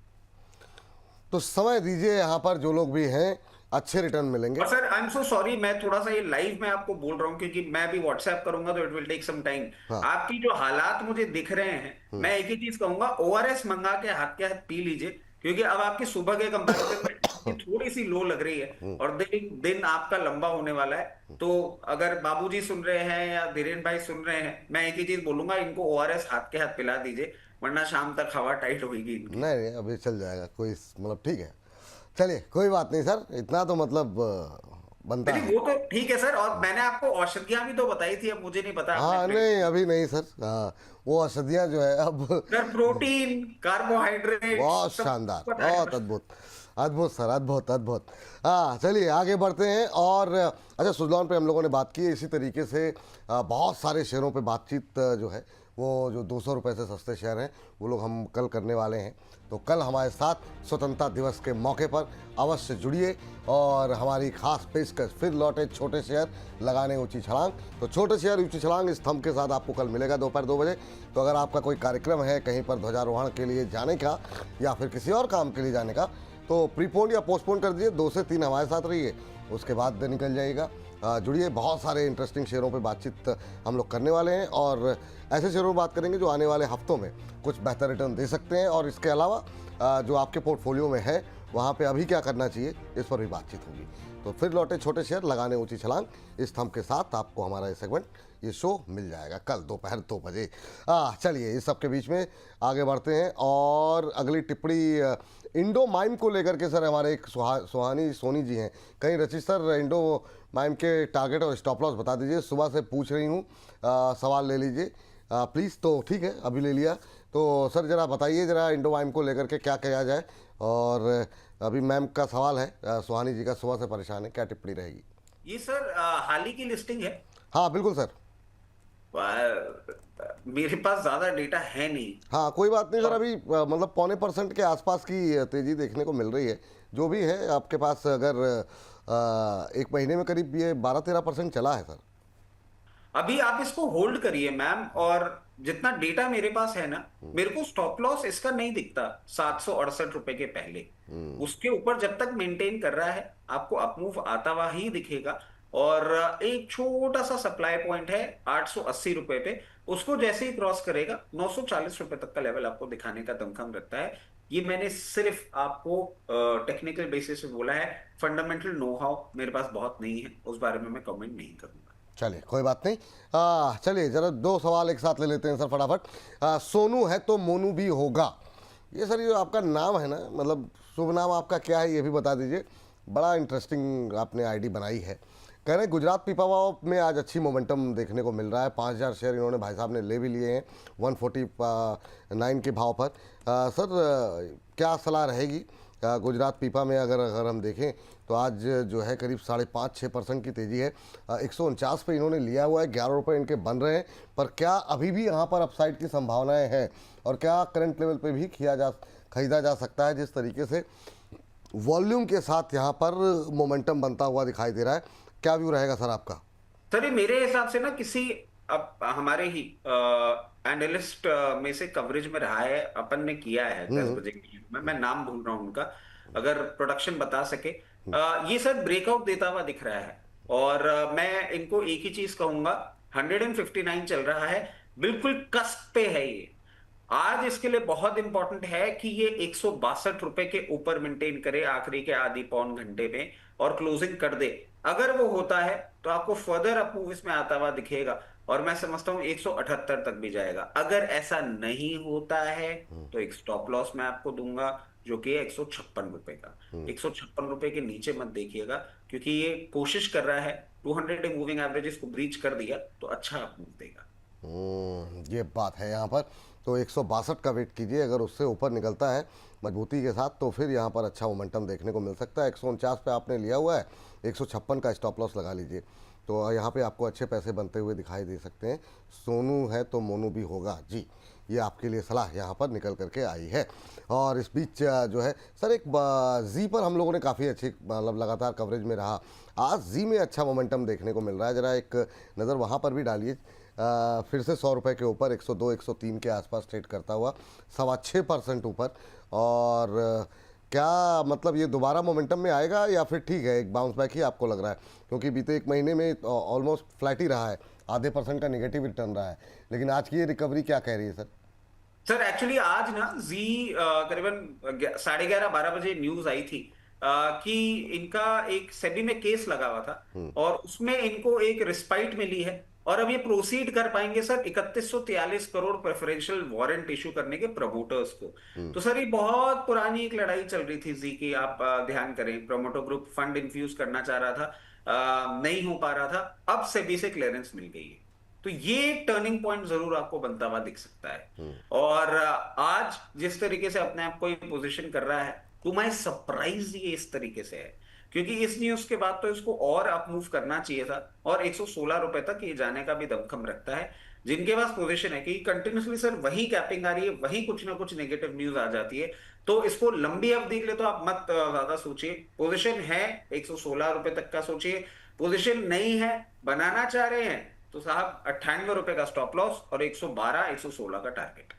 तो समय दीजिए, यहाँ पर जो लोग भी हैं अच्छे रिटर्न मिलेंगे। और sir I am so sorry, मैं थोड़ा सा ये लाइव में आपको बोल रहा हूँ क्योंकि मैं भी व्हाट्सएप करूंगा तो it will take some time. हाँ। आपकी जो हालात मुझे दिख रहे हैं, मैं एक ही चीज कहूंगा, ओआरएस मंगा के हाथ पी लीजिए, क्योंकि अब आपकी सुबह के कंपैरिजन में थोड़ी सी लो लग रही है और दिन आपका लंबा होने वाला है। तो अगर बाबूजी सुन रहे हैं या धीरेन भाई सुन रहे हैं, मैं एक ही चीज बोलूंगा, इनको ओआरएस हाथ पिला दीजिए, वरना शाम तक हवा टाइट होगी इनकी। नहीं अभी चल जाएगा, कोई मतलब ठीक है, चलिए कोई बात नहीं सर, इतना तो मतलब बनता है। वो तो ठीक है सर, और मैंने आपको औषधियां भी तो बताई थी, अब मुझे नहीं पता हाँ आपने नहीं अभी नहीं सर, हाँ वो औषधियाँ जो है अब सर प्रोटीन, कार्बोहाइड्रेट, बहुत शानदार, बहुत अद्भुत, अद्भुत सर, अद्भुत अद्भुत। हाँ चलिए आगे बढ़ते हैं। और अच्छा, सुजलॉन पे हम लोगों ने बात की, इसी तरीके से बहुत सारे शेयरों पे बातचीत जो है, वो जो 200 रुपये से सस्ते शेयर हैं वो लोग हम कल करने वाले हैं। तो कल हमारे साथ स्वतंत्रता दिवस के मौके पर अवश्य जुड़िए और हमारी खास पेशकश फिर लौटे छोटे शेयर लगाने ऊंची छलांग। तो छोटे शेयर ऊंची छलांग इस थंब के साथ आपको कल मिलेगा दोपहर 2 बजे। तो अगर आपका कोई कार्यक्रम है कहीं पर ध्वजारोहण के लिए जाने का या फिर किसी और काम के लिए जाने का, तो प्रीपोन या पोस्टपोन कर दीजिए, 2 से 3 हमारे साथ रहिए, उसके बाद निकल जाइएगा। जुड़िए, बहुत सारे इंटरेस्टिंग शेयरों पे बातचीत हम लोग करने वाले हैं और ऐसे शेयरों में बात करेंगे जो आने वाले हफ्तों में कुछ बेहतर रिटर्न दे सकते हैं, और इसके अलावा जो आपके पोर्टफोलियो में है वहाँ पे अभी क्या करना चाहिए, इस पर भी बातचीत होगी। तो फिर लौटे छोटे शेयर लगाने ऊंची छलांग, इस थंब के साथ आपको हमारा ये सेगमेंट, ये शो मिल जाएगा कल दोपहर 2 बजे। चलिए, इस सब के बीच में आगे बढ़ते हैं और अगली टिप्पणी इंडो माइम को लेकर के सर हमारे एक सुहानी सोनी जी हैं। कहीं रचित सर इंडो माइम के टारगेट और स्टॉप लॉस बता दीजिए, सुबह से पूछ रही हूँ, सवाल ले लीजिए प्लीज़। तो ठीक है, अभी ले लिया। तो सर ज़रा बताइए ज़रा इंडो माइम को लेकर के क्या किया जाए, और अभी मैम का सवाल है, सुहानी जी का सुबह से परेशान है, क्या टिप्पणी रहेगी? ये सर हाल ही की लिस्टिंग है। हाँ बिल्कुल सर। मेरे पास ज्यादा डेटा है नहीं। हाँ कोई बात नहीं सर, अभी मतलब 0.25% के आसपास की तेजी देखने को मिल रही है। जो भी है आपके पास, अगर एक महीने में करीब ये 12-13% चला है सर। अभी आप इसको होल्ड करिए मैम, और जितना डेटा मेरे पास है ना, मेरे को स्टॉप लॉस इसका नहीं दिखता 768 रुपए के पहले। उसके ऊपर जब तक मेंटेन कर रहा है, आपको अपमूव आता हुआ ही दिखेगा। और एक छोटा सा सप्लाई पॉइंट है 880 रुपए पे, उसको जैसे ही क्रॉस करेगा 940 रुपए तक का लेवल आपको दिखाने का दमखम रखता है। ये मैंने सिर्फ आपको टेक्निकल बेसिस पे बोला है, फंडामेंटल नो हाउ मेरे पास बहुत नहीं है, उस बारे में मैं कमेंट नहीं करूंगा। चलिए कोई बात नहीं। चलिए ज़रा 2 सवाल एक साथ ले लेते हैं सर फटाफट। सोनू है तो मोनू भी होगा, ये सर ये आपका नाम है ना, मतलब शुभ नाम आपका क्या है ये भी बता दीजिए। बड़ा इंटरेस्टिंग आपने आईडी बनाई है। कह रहे हैं गुजरात पीपावाव में आज अच्छी मोमेंटम देखने को मिल रहा है। 5000 शेयर इन्होंने भाई साहब ने ले भी लिए हैं 149 के भाव पर। सर क्या सलाह रहेगी गुजरात पीपा में? अगर हम देखें तो आज जो है करीब 5.5-6% की तेज़ी है। 149 पे इन्होंने लिया हुआ है, 11 रुपये इनके बन रहे हैं, पर क्या अभी भी यहाँ पर अपसाइड की संभावनाएं हैं, और क्या करंट लेवल पे भी खरीदा जा सकता है? जिस तरीके से वॉल्यूम के साथ यहाँ पर मोमेंटम बनता हुआ दिखाई दे रहा है, क्या व्यू रहेगा सर आपका? सर ये मेरे हिसाब से ना किसी अब हमारे ही एनालिस्ट में से कवरेज में रहा है, अपन ने किया है 10 बजे के लिए, मैं नाम भूल रहा हूं उनका, अगर प्रोडक्शन बता सके। ये सर ब्रेकआउट देता हुआ दिख रहा है, और मैं इनको एक ही चीज कहूंगा, 159 चल रहा है, बिल्कुल कस्प पे है ये। आज इसके लिए बहुत इंपॉर्टेंट है कि ये 162 रुपए के ऊपर मेंटेन करे आखिरी के आधी पौन घंटे में, और क्लोजिंग कर दे। अगर वो होता है तो आपको फर्दर अपमूव इसमें आता हुआ दिखेगा, और मैं समझता हूं 178 तक भी जाएगा। अगर ऐसा नहीं होता है तो एक स्टॉप लॉस मैं आपको दूंगा, जो कि है 156 रुपए का। 156 रुपए के नीचे मत देखिएगा, क्योंकि ये कोशिश कर रहा है 200 डे मूविंग एवरेजेस को ब्रीच कर दिया तो अच्छा अपमूव देगा। ये बात है यहाँ पर। तो 162 का वेट कीजिए, अगर उससे ऊपर निकलता है मजबूती के साथ तो फिर यहाँ पर अच्छा मोमेंटम देखने को मिल सकता है। 149 पे आपने लिया हुआ है, 156 का स्टॉप लॉस लगा लीजिए, तो यहाँ पे आपको अच्छे पैसे बनते हुए दिखाई दे सकते हैं। सोनू है तो मोनू भी होगा जी, ये आपके लिए सलाह यहाँ पर निकल करके आई है। और इस बीच जो है सर, एक जी पर हम लोगों ने काफ़ी अच्छी मतलब लगातार कवरेज में रहा। आज जी में अच्छा मोमेंटम देखने को मिल रहा है, ज़रा एक नज़र वहाँ पर भी डालिए। फिर से 100 रुपये के ऊपर 102-103 के आसपास ट्रेड करता हुआ 6.25% ऊपर। और क्या मतलब ये दोबारा मोमेंटम में आएगा, या फिर ठीक है एक बाउंस बैक ही आपको लग रहा है? क्योंकि बीते एक महीने में ऑलमोस्ट फ्लैट ही रहा है, आधे % का नेगेटिव रिटर्न रहा है, लेकिन आज की ये रिकवरी क्या कह रही है सर? सर एक्चुअली आज ना जी करीबन 11:30-12 बजे न्यूज आई थी कि इनका एक सेबी में केस लगा हुआ था, और उसमें इनको एक रिस्पाइट मिली है, और अब ये प्रोसीड कर पाएंगे sir 3143 crore preferential warrant issue करने के प्रमोटर्स को। तो सर ये बहुत पुरानी एक लड़ाई चल रही थी जी की, आप ध्यान करें, प्रमोटर ग्रुप फंड इन्फ्यूज करना चाह रहा था, नहीं हो पा रहा था, अब सेबी से क्लियरेंस मिल गई है। तो ये टर्निंग पॉइंट जरूर आपको बनता हुआ दिख सकता है। और आज जिस तरीके से अपने आप को पोजीशन कर रहा है, टू माय सरप्राइज ये इस तरीके से है, क्योंकि इस न्यूज के बाद तो इसको और अप मूव करना चाहिए था, और 116 रुपए तक ये जाने का भी दमखम रखता है। जिनके पास पोजीशन है कि कंटिन्यूसली सर वही कैपिंग आ रही है, वही कुछ ना कुछ नेगेटिव न्यूज आ जाती है, तो इसको लंबी अवधि के लिए तो आप मत ज्यादा सोचिए। पोजीशन है 116 रुपए तक का सोचिए, पोजीशन नहीं है, बनाना चाह रहे हैं तो साहब 98 रुपए का स्टॉप लॉस और 112-116 का टारगेट।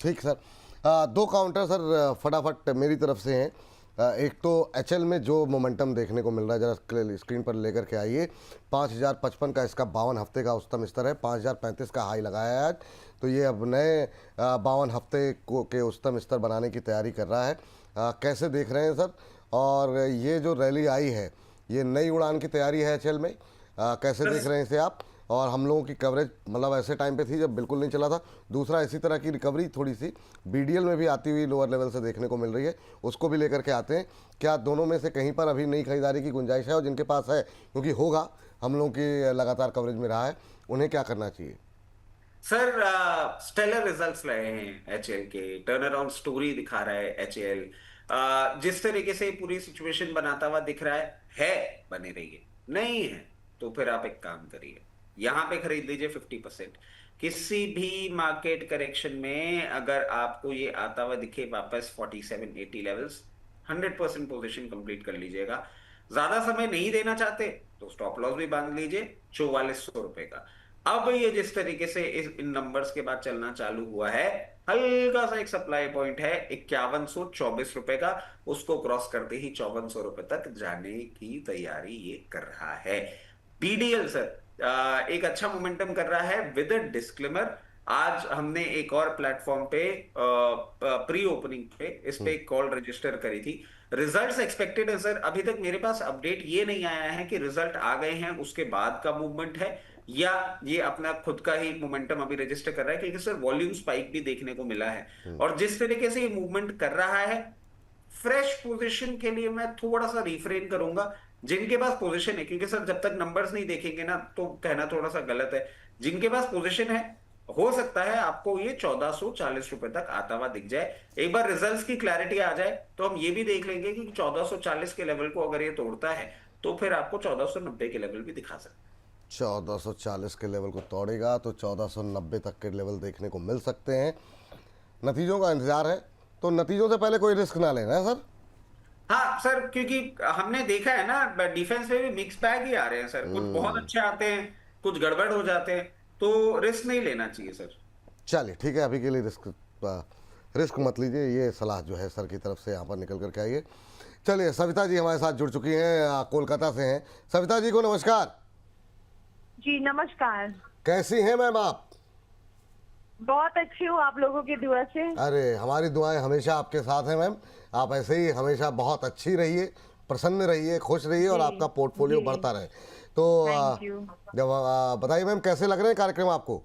ठीक सर, दो काउंटर सर फटाफट मेरी तरफ से हैं। एक तो एचएल में जो मोमेंटम देखने को मिल रहा है, जरा स्क्रीन पर लेकर के आइए। 5055 का इसका 52 हफ्ते का उच्चतम स्तर है, 5035 का हाई लगाया है आज। तो ये अब नए 52 हफ्ते को के उच्चतम स्तर बनाने की तैयारी कर रहा है। कैसे देख रहे हैं सर? और ये जो रैली आई है, ये नई उड़ान की तैयारी है एचएल में, कैसे देख रहे हैं इसे आप? और हम लोगों की कवरेज मतलब ऐसे टाइम पे थी जब बिल्कुल नहीं चला था। दूसरा, इसी तरह की रिकवरी थोड़ी सी बीडीएल में भी आती हुई लोअर लेवल से देखने को मिल रही है, उसको भी लेकर के आते हैं। क्या दोनों में से कहीं पर अभी नई खरीदारी की गुंजाइश है? और जिनके पास है, क्योंकि होगा, हम लोगों की लगातार कवरेज में रहा है, उन्हें क्या करना चाहिए? सर स्टेलर रिजल्ट्स रहे हैं एचएल के, टर्न अराउंड स्टोरी दिखा रहा है एचएल। जिस तरीके से पूरी सिचुएशन बनाता हुआ दिख रहा है बने रहिए। नहीं है तो फिर आप एक काम करिए, यहां पे खरीद लीजिए 50%। किसी भी मार्केट करेक्शन में अगर आपको ये आता हुआ दिखे वापस 4780 लेवल्स, 100% पोजीशन कंप्लीट कर लीजिएगा। ज्यादा समय नहीं देना चाहते तो स्टॉप लॉस भी बांध लीजिए 4400 रुपए का। अब ये जिस तरीके से इन नंबर्स के बाद चलना चालू हुआ है, हल्का सा एक सप्लाई पॉइंट है 5124 रुपए का, उसको क्रॉस करते ही 5400 रुपए तक जाने की तैयारी ये कर रहा है। बीडीएल सर एक अच्छा मोमेंटम कर रहा है विद डिस्क्लेमर। आज हमने एक और प्लेटफॉर्म पे प्री ओपनिंग पे इस पे एक कॉल रजिस्टर करी थी। रिजल्ट्स एक्सपेक्टेड है सर। अभी तक मेरे पास अपडेट ये नहीं आया है कि रिजल्ट आ गए हैं उसके बाद का मूवमेंट है या ये अपना खुद का ही मोमेंटम अभी रजिस्टर कर रहा है, क्योंकि सर वॉल्यूम स्पाइक भी देखने को मिला है। और जिस तरीके से ये मूवमेंट कर रहा है, फ्रेश पोजीशन के लिए मैं थोड़ा सा रिफ्रेन करूंगा जिनके पास पोजीशन है, क्योंकि सर जब तक नंबर्स नहीं देखेंगे ना तो कहना थोड़ा सा गलत है। जिनके पास पोजीशन है, हो सकता है आपको ये 1440 रुपए तक आता हुआ दिख जाए। एक बार रिजल्ट्स की क्लैरिटी आ जाए तो हम ये भी देख लेंगे कि 1440 के लेवल को अगर ये तोड़ता है तो फिर आपको 1490 के लेवल भी दिखा सकता है। 1440 के लेवल को तोड़ेगा तो 1490 तक के लेवल देखने को मिल सकते हैं। नतीजों का इंतजार है, तो नतीजों से पहले कोई रिस्क ना लेना सर। हाँ सर, क्योंकि हमने देखा है ना डिफेंस में भी मिक्स बैग ही आ रहे हैं सर। कुछ बहुत अच्छे आते हैं, कुछ गड़बड़ हो जाते हैं, तो रिस्क नहीं लेना चाहिए सर। चलिए ठीक है, अभी के लिए रिस्क मत लीजिए, ये सलाह जो है सर की तरफ से यहाँ पर निकल करके आइए। चलिए, सविता जी हमारे साथ जुड़ चुकी हैं, कोलकाता से हैं। सविता जी को नमस्कार। जी नमस्कार। कैसी हैं मैम आप? बहुत अच्छी हूँ आप लोगों की दुआ से। अरे हमारी दुआएं हमेशा आपके साथ हैं मैम। आप ऐसे ही हमेशा बहुत अच्छी रहिए, प्रसन्न रहिए, खुश रहिए और आपका पोर्टफोलियो बढ़ता रहे। तो जब बताइए मैम, कैसे लग रहे हैं कार्यक्रम आपको?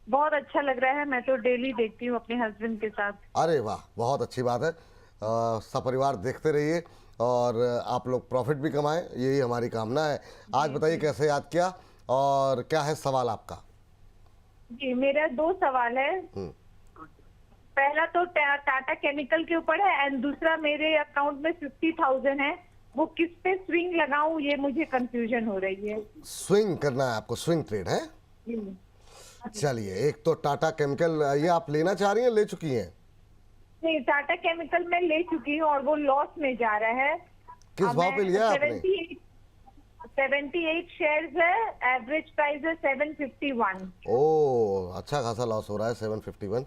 बहुत अच्छा लग रहा है, मैं तो डेली देखती हूँ अपने हस्बैंड के साथ। अरे वाह, बहुत अच्छी बात है। सपरिवार देखते रहिए और आप लोग प्रॉफिट भी कमाएं, यही हमारी कामना है। आज बताइए कैसे याद किया और क्या है सवाल आपका? जी मेरा दो सवाल है। पहला तो टाटा केमिकल के ऊपर है एंड दूसरा मेरे अकाउंट में 50,000 है, वो किस पे स्विंग लगाऊं ये मुझे कंफ्यूजन हो रही है। स्विंग करना है आपको, स्विंग ट्रेड है? चलिए, एक तो टाटा केमिकल, ये आप लेना चाह रही हैं, ले चुकी हैं? नहीं, टाटा केमिकल में ले चुकी हूँ और वो लॉस में जा रहा है। किस भाव पे लिया आपने? 78 शेयर्स है, एवरेज प्राइस है 751। ओह, अच्छा खासा लॉस हो रहा है। 751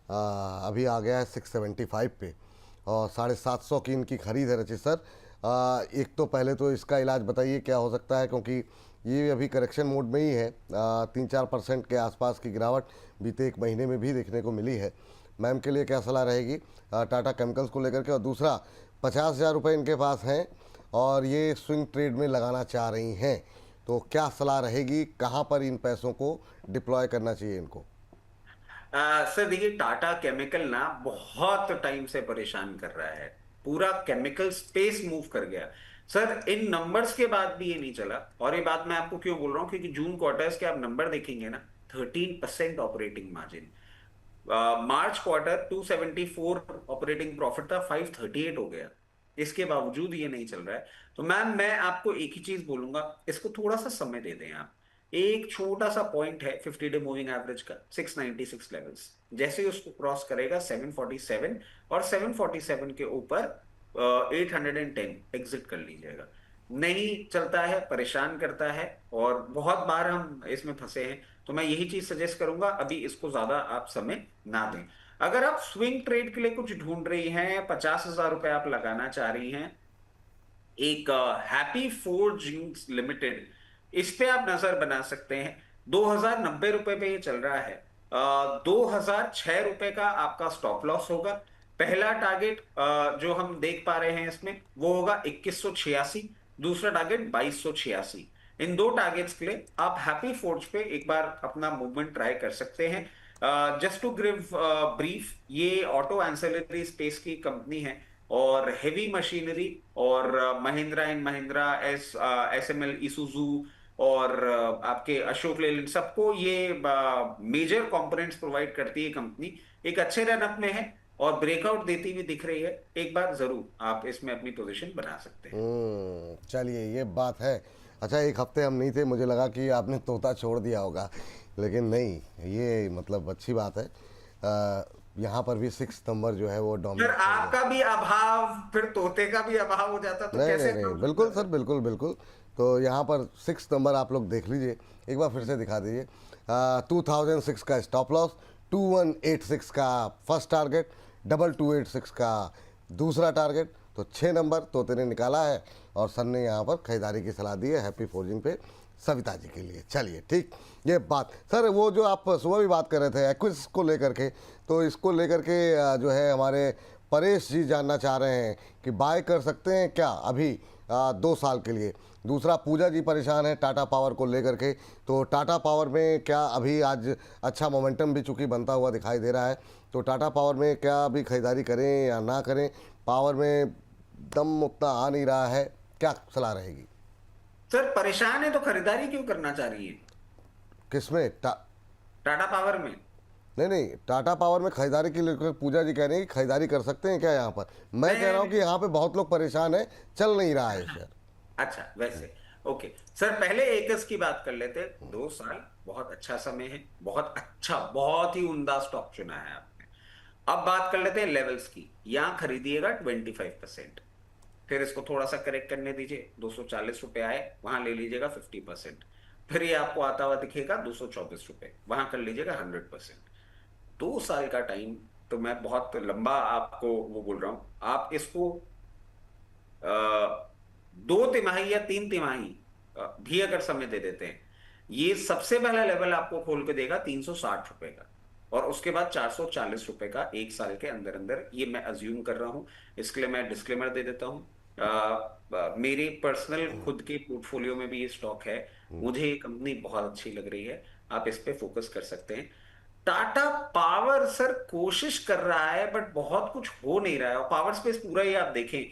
अभी आ गया है 675 पे और 750 की इनकी खरीद है रचित सर। एक तो पहले तो इसका इलाज बताइए क्या हो सकता है, क्योंकि ये अभी करेक्शन मोड में ही है। 3-4% के आसपास की गिरावट बीते एक महीने में भी देखने को मिली है। मैम के लिए क्या सलाह रहेगी टाटा केमिकल्स को लेकर के? और दूसरा, 50,000 रुपये इनके पास हैं और ये स्विंग ट्रेड में लगाना चाह रही हैं, तो क्या सलाह रहेगी, कहाँ पर इन पैसों को डिप्लॉय करना चाहिए इनको? सर देखिए, टाटा केमिकल ना बहुत टाइम से परेशान कर रहा है, पूरा केमिकल स्पेस मूव कर गया सर। इन नंबर्स के बाद भी ये नहीं चला। और ये बात मैं आपको क्यों बोल रहा हूं, क्योंकि जून क्वार्टर्स के आप नंबर देखेंगे ना, 13% ऑपरेटिंग मार्जिन। मार्च क्वार्टर 274 ऑपरेटिंग प्रॉफिट था, 538 हो गया। इसके बावजूद ये नहीं चल रहा है। तो मैम मैं आपको एक ही चीज बोलूंगा, इसको थोड़ा सा समय दे दें आप। एक छोटा सा पॉइंट है 50 डे मूविंग एवरेज का 696 लेवल्स, जैसे ही उसको क्रॉस करेगा 747 और 747 के ऊपर 810 एग्जिट कर लीजिएगा। नहीं चलता है, परेशान करता है और बहुत बार हम इसमें फंसे हैं, तो मैं यही चीज सजेस्ट करूंगा, अभी इसको ज्यादा आप समय ना दें। अगर आप स्विंग ट्रेड के लिए कुछ ढूंढ रही हैं, 50,000 रुपए आप लगाना चाह रही हैं, एक हैप्पी फोर्जिंग्स लिमिटेड, इस पे आप नजर बना सकते हैं। 2,090 रुपए पे ये चल रहा है। 2,006 रुपए का आपका स्टॉप लॉस होगा। पहला टारगेट जो हम देख पा रहे हैं इसमें वो होगा 2186, दूसरा टारगेट 2286। इन दो टारगेट्स के लिए आप हैप्पी फोर्ज पे एक बार अपना मूवमेंट ट्राई कर सकते हैं। जस्ट टू गिव ब्रीफ, ये ऑटो एंसेलरी स्पेस की कंपनी है और हेवी मशीनरी और महिंद्रा एंड महिंद्रा, SML, इसूजू और आपके अशोक लेलैंड, सबको ये मेजर कंपोनेंट्स प्रोवाइड करती है कंपनी। एक अच्छे रनअप में है और ब्रेकआउट देती हुई दिख रही है। एक बार जरूर आप इसमें अपनी पोजीशन बना सकते हैं। चलिए ये बात है। अच्छा, एक हफ्ते हम नहीं थे, मुझे लगा कि आपने तोता छोड़ दिया होगा, लेकिन नहीं, ये मतलब अच्छी बात है। यहाँ पर भी 6 नंबर जो है वो सर डोमिनेट। आपका भी अभाव, फिर तोते का भी अभाव हो जाता तो नहीं कैसे नहीं नहीं, बिल्कुल सर, बिल्कुल बिल्कुल। तो यहाँ पर 6 नंबर आप लोग देख लीजिए, एक बार फिर से दिखा दीजिए। 2006 का स्टॉप लॉस, 2186 का फर्स्ट टारगेट, 2286 का दूसरा टारगेट। तो 6 नंबर तोते ने निकाला है और सर ने यहाँ पर खरीदारी की सलाह दी है हैप्पी फोर्जिंग पे सविता जी के लिए। चलिए ठीक, ये बात सर, वो जो आप सुबह भी बात कर रहे थे एक्विस को लेकर के, तो इसको लेकर के जो है हमारे परेश जी जानना चाह रहे हैं कि बाय कर सकते हैं क्या अभी 2 साल के लिए। दूसरा, पूजा जी परेशान है टाटा पावर को लेकर के, तो टाटा पावर में क्या अभी आज अच्छा मोमेंटम भी चूँकि बनता हुआ दिखाई दे रहा है, तो टाटा पावर में क्या अभी खरीदारी करें या ना करें? पावर में दम उतना आ नहीं रहा है, क्या सलाह रहेगी? सर परेशान है तो खरीदारी क्यों करना चाह रही है? किसमें? टाटा पावर में? नहीं नहीं, टाटा पावर में खरीदारी के लिए पूजा जी कह रही है कि खरीदारी कर सकते हैं क्या यहाँ पर? मैं कह रहा हूँ कि यहाँ पे बहुत लोग परेशान हैं, चल नहीं रहा है शेयर। अच्छा, वैसे ओके सर, पहले एकस की बात कर लेते हैं। 2 साल बहुत अच्छा समय है, बहुत अच्छा, बहुत ही उम्दा स्टॉक चुना है आपने। अब बात कर लेते हैं लेवल्स की। यहां खरीदिएगा 25%, फिर इसको थोड़ा सा करेक्ट करने दीजिए, 240 रुपए आए, वहां ले लीजिएगा 50%, फिर ये आपको आता हुआ दिखेगा 224 रुपए, वहां कर लीजिएगा 100%। 2 साल का टाइम तो मैं बहुत लंबा आपको वो बोल रहा हूं, आप इसको 2 तिमाही या 3 तिमाही भी अगर समय दे देते हैं, ये सबसे पहला लेवल आपको खोल के देगा 360 रुपए का, और उसके बाद 440 रुपए का 1 साल के अंदर अंदर, ये मैं अज्यूम कर रहा हूं। इसके लिए मैं डिस्क्लेमर दे देता हूं, मेरे पर्सनल खुद के पोर्टफोलियो में भी ये स्टॉक है, मुझे ये कंपनी बहुत अच्छी लग रही है, आप इस पे फोकस कर सकते हैं। टाटा पावर सर कोशिश कर रहा है बट बहुत कुछ हो नहीं रहा है, और पावर स्पेस पूरा ही आप देखें,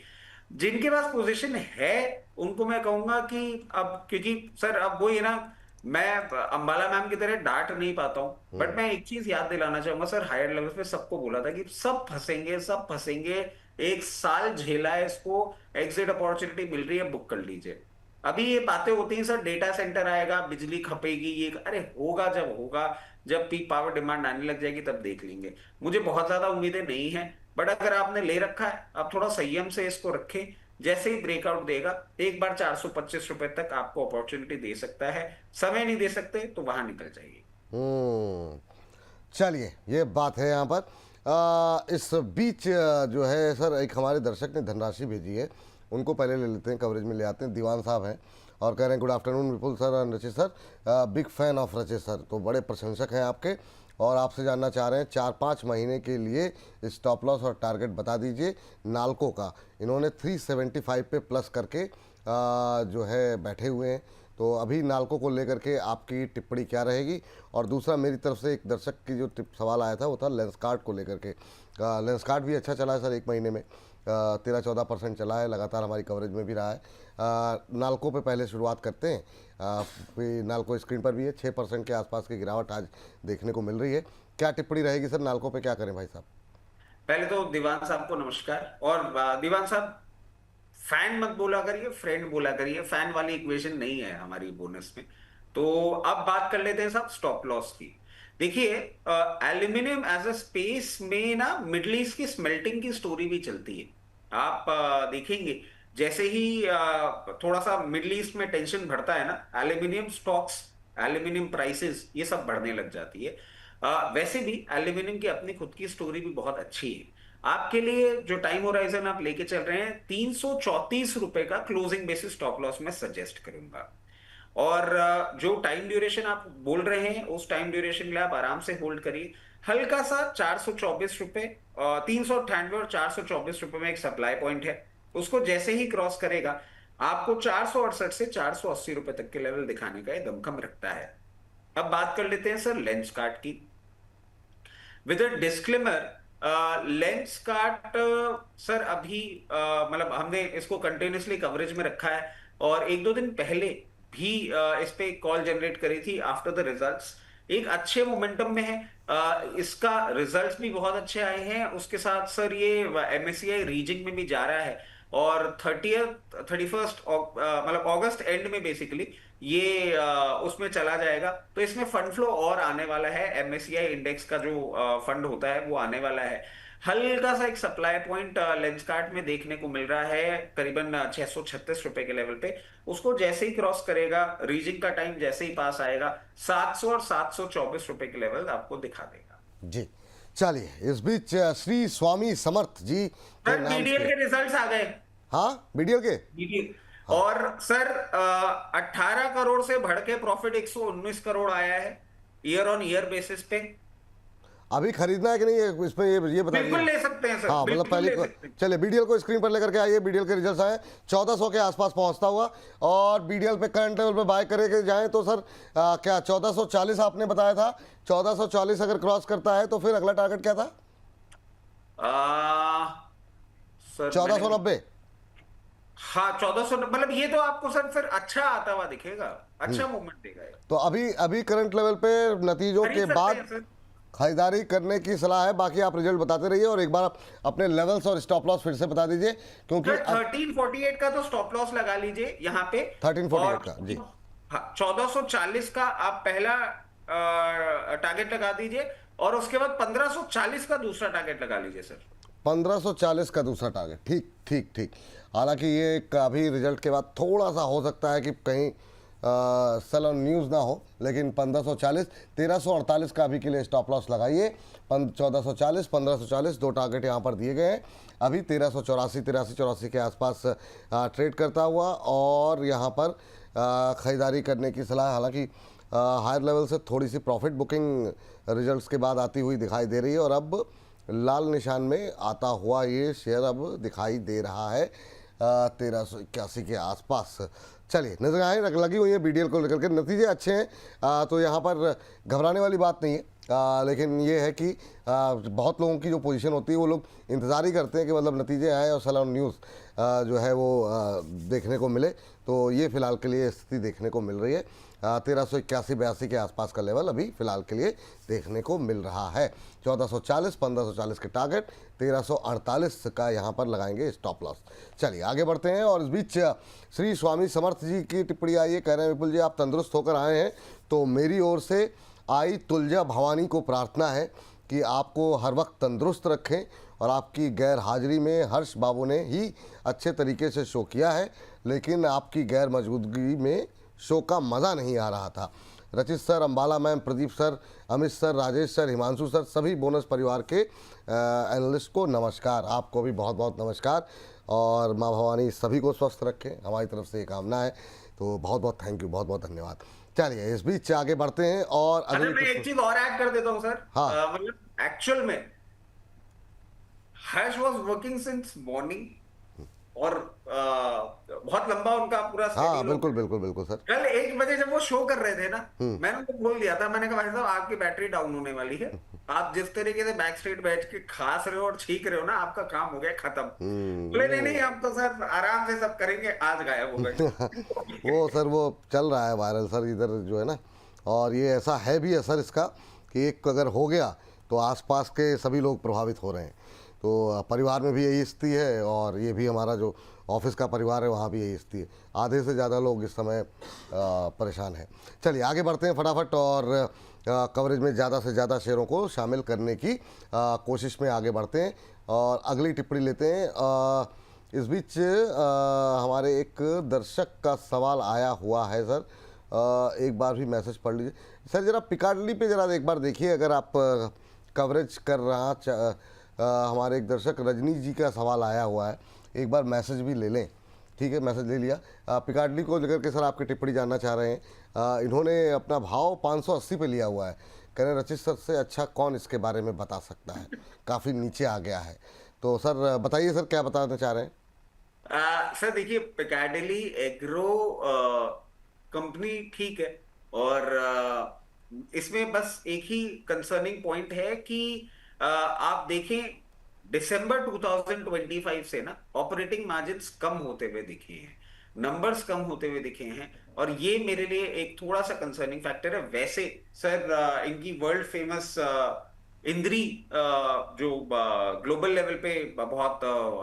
जिनके पास पोजीशन है उनको मैं कहूंगा कि अब, क्योंकि सर अब वो ये ना, मैं अंबाला मैम की तरह डांट नहीं पाता हूं, बट मैं एक चीज याद दिलाना चाहूंगा सर, हायर लेवल पे सबको बोला था कि सब फंसेंगे, सब फंसेंगे, 1 साल झेला है इसको, एग्जिट अपॉर्चुनिटी मिल रही है, बुक कर लीजिए। अभी ये बातें होती हैं सर, डेटा सेंटर आएगा, बिजली खपेगी, ये अरे होगा, जब होगा, जब पीक पावर डिमांड आने लग जाएगी तब देख लेंगे। मुझे बहुत ज्यादा उम्मीदें नहीं है, बट अगर आपने ले रखा है, आप थोड़ा संयम से इसको रखें। जैसे ही ब्रेकआउट देगा, एक बार 425 रुपए तक आपको अपॉर्चुनिटी दे सकता है, समय नहीं दे सकते तो वहां निकल जाइए। चलिए ये बात है यहाँ पर। इस बीच जो है सर, एक हमारे दर्शक ने धनराशि भेजी है, उनको पहले ले लेते हैं, कवरेज में ले आते हैं। दीवान साहब हैं और कह रहे हैं good afternoon Vipul sir and रचित सर, बिग फैन ऑफ रचित सर, तो बड़े प्रशंसक हैं आपके, और आपसे जानना चाह रहे हैं 4-5 महीने के लिए स्टॉप लॉस और टारगेट बता दीजिए नाल्को का। इन्होंने 375 पे प्लस करके जो है बैठे हुए हैं, तो अभी नाल्को को लेकर के आपकी टिप्पणी क्या रहेगी? और दूसरा, मेरी तरफ से एक दर्शक की जो सवाल आया था वो था लेंसकार्ट को लेकर के। लेंसकार्ट भी अच्छा चला है सर, 1 महीने में 13-14% चला है, लगातार हमारी कवरेज में भी रहा है। नाल्को पे पहले शुरुआत करते हैं। नाल्को स्क्रीन पर भी है, 6% के आसपास की गिरावट आज देखने को मिल रही है। क्या टिप्पणी रहेगी सर, नाल्को पे क्या करें भाई साहब? पहले तो दीवान साहब को नमस्कार, और दीवान साहब फैन मत बोला करिए, फ्रेंड बोला करिए, फैन वाली इक्वेशन नहीं है हमारी बोनस में। तो अब बात कर लेते हैं साहब स्टॉप लॉस की। देखिए, एल्यूमिनियम एज अ स्पेस में ना मिडल ईस्ट की स्मेल्टिंग की स्टोरी भी चलती है। आप देखेंगे जैसे ही थोड़ा सा मिडल ईस्ट में टेंशन बढ़ता है ना, एल्यूमिनियम स्टॉक्स, एल्यूमिनियम प्राइसेस, ये सब बढ़ने लग जाती है। वैसे भी एल्यूमिनियम की अपनी खुद की स्टोरी भी बहुत अच्छी है। आपके लिए जो टाइम होराइजन आप लेके चल रहे हैं, 334 रुपए का क्लोजिंग बेसिस स्टॉप लॉस मैं सजेस्ट करूंगा। और जो टाइम ड्यूरेशन आप बोल रहे हैं, उस टाइम ड्यूरेशन के लिए आप आराम से होल्ड करिए। हल्का सा 424 रुपए, 398 और 424 रुपए में एक सप्लाई पॉइंट है, उसको जैसे ही क्रॉस करेगा आपको 468 से 480 रुपए तक के लेवल दिखाने का ये दमखम रखता है। अब बात कर लेते हैं सर लेंस कार्ट की, with a disclaimer. Lens cart sir अभी मतलब हमने इसको कंटिन्यूसली कवरेज में रखा है, और एक दो दिन पहले भी इस पे कॉल जनरेट करी थी आफ्टर द रिजल्ट्स। एक अच्छे मोमेंटम में है, इसका रिजल्ट्स भी बहुत अच्छे आए हैं, उसके साथ सर ये एमएससीआई रीजिंग में भी जा रहा है, और 31 मतलब अगस्त एंड में बेसिकली ये उसमें चला जाएगा। तो इसमें फंड फ्लो और आने वाला है, एमएससीआई इंडेक्स का जो फंड होता है वो आने वाला है। हल्का सा एक सप्लाई पॉइंट लेंस कार्ट में देखने को मिल रहा है, करीबन 636 रुपए के लेवल पे। उसको जैसे ही क्रॉस करेगा, रीजिंग का टाइम जैसे ही पास आएगा, 700 और 724 रुपए के लेवल आपको दिखा देगा। जी चलिए, इस बीच श्री स्वामी समर्थ जी के सर नाम बीडीएल से। के रिजल्ट्स आ गए। हाँ, बीडीएल के। बीडीएल और सर 18 करोड़ से बढ़ के प्रॉफिट 119 करोड़ आया है ईयर ऑन ईयर बेसिस पे। अभी खरीदना है कि नहीं, इसमें ये बता बिल्कुल दीजिए। ले सकते हैं सर, हाँ, मतलब बिल्कुल ले पहले सकते हैं। चलिए बीडीएल को स्क्रीन पर लेकर के आइए। बीडीएल के रिजल्ट्स आए 1400 के आसपास पहुंचता हुआ, और बीडीएल पे करंट लेवल पे बाय करे के जाएं तो सर क्या 1440 आपने बताया था। 1440 अगर क्रॉस करता है तो फिर अगला टारगेट क्या था? सर 1490। हाँ 1400, मतलब ये तो आपको सर फिर अच्छा आता हुआ दिखेगा, अच्छा मूवमेंट देगा ये। तो अभी करंट लेवल पे नतीजों खरीद के सकते बाद हैं सर। खरीदारी करने की सलाह है। बाकी आप रिजल्ट बताते रहिए, और एक बार आप अपने लेवल्स और स्टॉप लॉस फिर से बता दीजिए, क्योंकि सर 1348 का तो स्टॉप लॉस लगा लीजिए यहाँ पे। 1348 का, जी। हाँ 1440 का आप पहला टारगेट लगा दीजिए, और उसके बाद 1540 का दूसरा टारगेट लगा लीजिए सर। 1540 का दूसरा टारगेट, ठीक ठीक ठीक। हालांकि ये अभी रिजल्ट के बाद थोड़ा सा हो सकता है कि कहीं सेल ऑन न्यूज़ ना हो, लेकिन 1540, 1348 का अभी के लिए स्टॉप लॉस लगाइए। 1440, 1540 दो टारगेट यहाँ पर दिए गए हैं। अभी 1384 के आसपास ट्रेड करता हुआ, और यहाँ पर ख़रीदारी करने की सलाह। हालांकि हायर लेवल से थोड़ी सी प्रॉफिट बुकिंग रिजल्ट्स के बाद आती हुई दिखाई दे रही है, और अब लाल निशान में आता हुआ ये शेयर अब दिखाई दे रहा है 1381 के आसपास। चलिए, नजर लगी हुई है बीडीएल को लेकर के, नतीजे अच्छे हैं, तो यहाँ पर घबराने वाली बात नहीं है। लेकिन ये है कि बहुत लोगों की जो पोजीशन होती है, वो लोग इंतज़ार ही करते हैं कि मतलब नतीजे आए और सेल ऑन न्यूज़ जो है वो देखने को मिले। तो ये फ़िलहाल के लिए स्थिति देखने को मिल रही है। 1381-82 के आसपास का लेवल अभी फ़िलहाल के लिए देखने को मिल रहा है। 1440, 1540 के टारगेट, 1348 का यहाँ पर लगाएंगे स्टॉप लॉस। चलिए आगे बढ़ते हैं, और इस बीच श्री स्वामी समर्थ जी की टिप्पणी आई है। कह रहे हैं विपुल जी, आप तंदुरुस्त होकर आए हैं, तो मेरी ओर से आई तुलजा भवानी को प्रार्थना है कि आपको हर वक्त तंदुरुस्त रखें, और आपकी गैर हाजिरी में हर्ष बाबू ने ही अच्छे तरीके से शो किया है, लेकिन आपकी गैर मौजूदगी में शो का मज़ा नहीं आ रहा था। रचित sir, Ambala ma'am, Pradeep sir, Amit sir, Rajesh sir, Himanshu sir, सभी बोनस परिवार के एनालिस्ट को नमस्कार। आपको भी बहुत बहुत नमस्कार, और माँ भवानी सभी को स्वस्थ रखें, हमारी तरफ से ये कामना है। तो बहुत बहुत थैंक यू, बहुत बहुत धन्यवाद। चलिए इस बीच आगे बढ़ते हैं, और अरे मैं एक चीज और ऐड कर देता हूँ सर। हाँ। मतलब एक्चुअल में हर्ष वाज वर्किंग सिंस मॉर्निंग, और बहुत लंबा उनका पूरा हाँ, schedule बिल्कुल बिल्कुल बिल्कुल सर। कल 1 बजे जब वो शो कर रहे थे ना, मैंने उनको बोल दिया था, मैंने कहा भाई साहब आपकी बैटरी डाउन होने वाली है, आप जिस तरीके से बैक स्ट्रीट बैठ के खास रहे हो और छींक रहे हो ना, आपका काम हो गया खत्म। बोले नहीं नहीं, आप तो सर आराम से सब करेंगे, आज गायब हो गए। वो सर वो चल रहा है वायरल सर इधर जो है ना, और ये ऐसा है भी असर इसका कि एक अगर हो गया तो आसपास के सभी लोग प्रभावित हो रहे हैं। तो परिवार में भी यही स्थिति है, और ये भी हमारा जो ऑफिस का परिवार है वहाँ भी यही स्थिति है। आधे से ज़्यादा लोग इस समय परेशान हैं। चलिए आगे बढ़ते हैं फटाफट, और कवरेज में ज़्यादा से ज़्यादा शेयरों को शामिल करने की कोशिश में आगे बढ़ते हैं, और अगली टिप्पणी लेते हैं। इस बीच हमारे एक दर्शक का सवाल आया हुआ है सर, एक बार भी मैसेज पढ़ लीजिए सर। जरा पिकाडली पे जरा एक बार देखिए, अगर आप कवरेज कर रहा हमारे एक दर्शक रजनी जी का सवाल आया हुआ है, एक बार मैसेज भी ले लें। ठीक है, मैसेज ले लिया। पिकाडली को लेकर के सर आपकी टिप्पणी जानना चाह रहे हैं। इन्होंने अपना भाव 580 पे लिया हुआ है, कह रहे रचित सर से अच्छा कौन इसके बारे में बता सकता है, काफ़ी नीचे आ गया है। तो सर बताइए सर, क्या बताना चाह रहे हैं? सर देखिए, पिकाडिली एग्रो कंपनी ठीक है, और इसमें बस एक ही कंसर्निंग पॉइंट है कि आप देखें दिसंबर 2025 से ना ऑपरेटिंग मार्जिन्स कम होते हुए दिखे हैं, नंबर्स कम होते हुए दिखे हैं, और ये मेरे लिए एक थोड़ा सा कंसर्निंग फैक्टर है। वैसे सर इनकी वर्ल्ड फेमस इंद्री जो ग्लोबल लेवल पे बहुत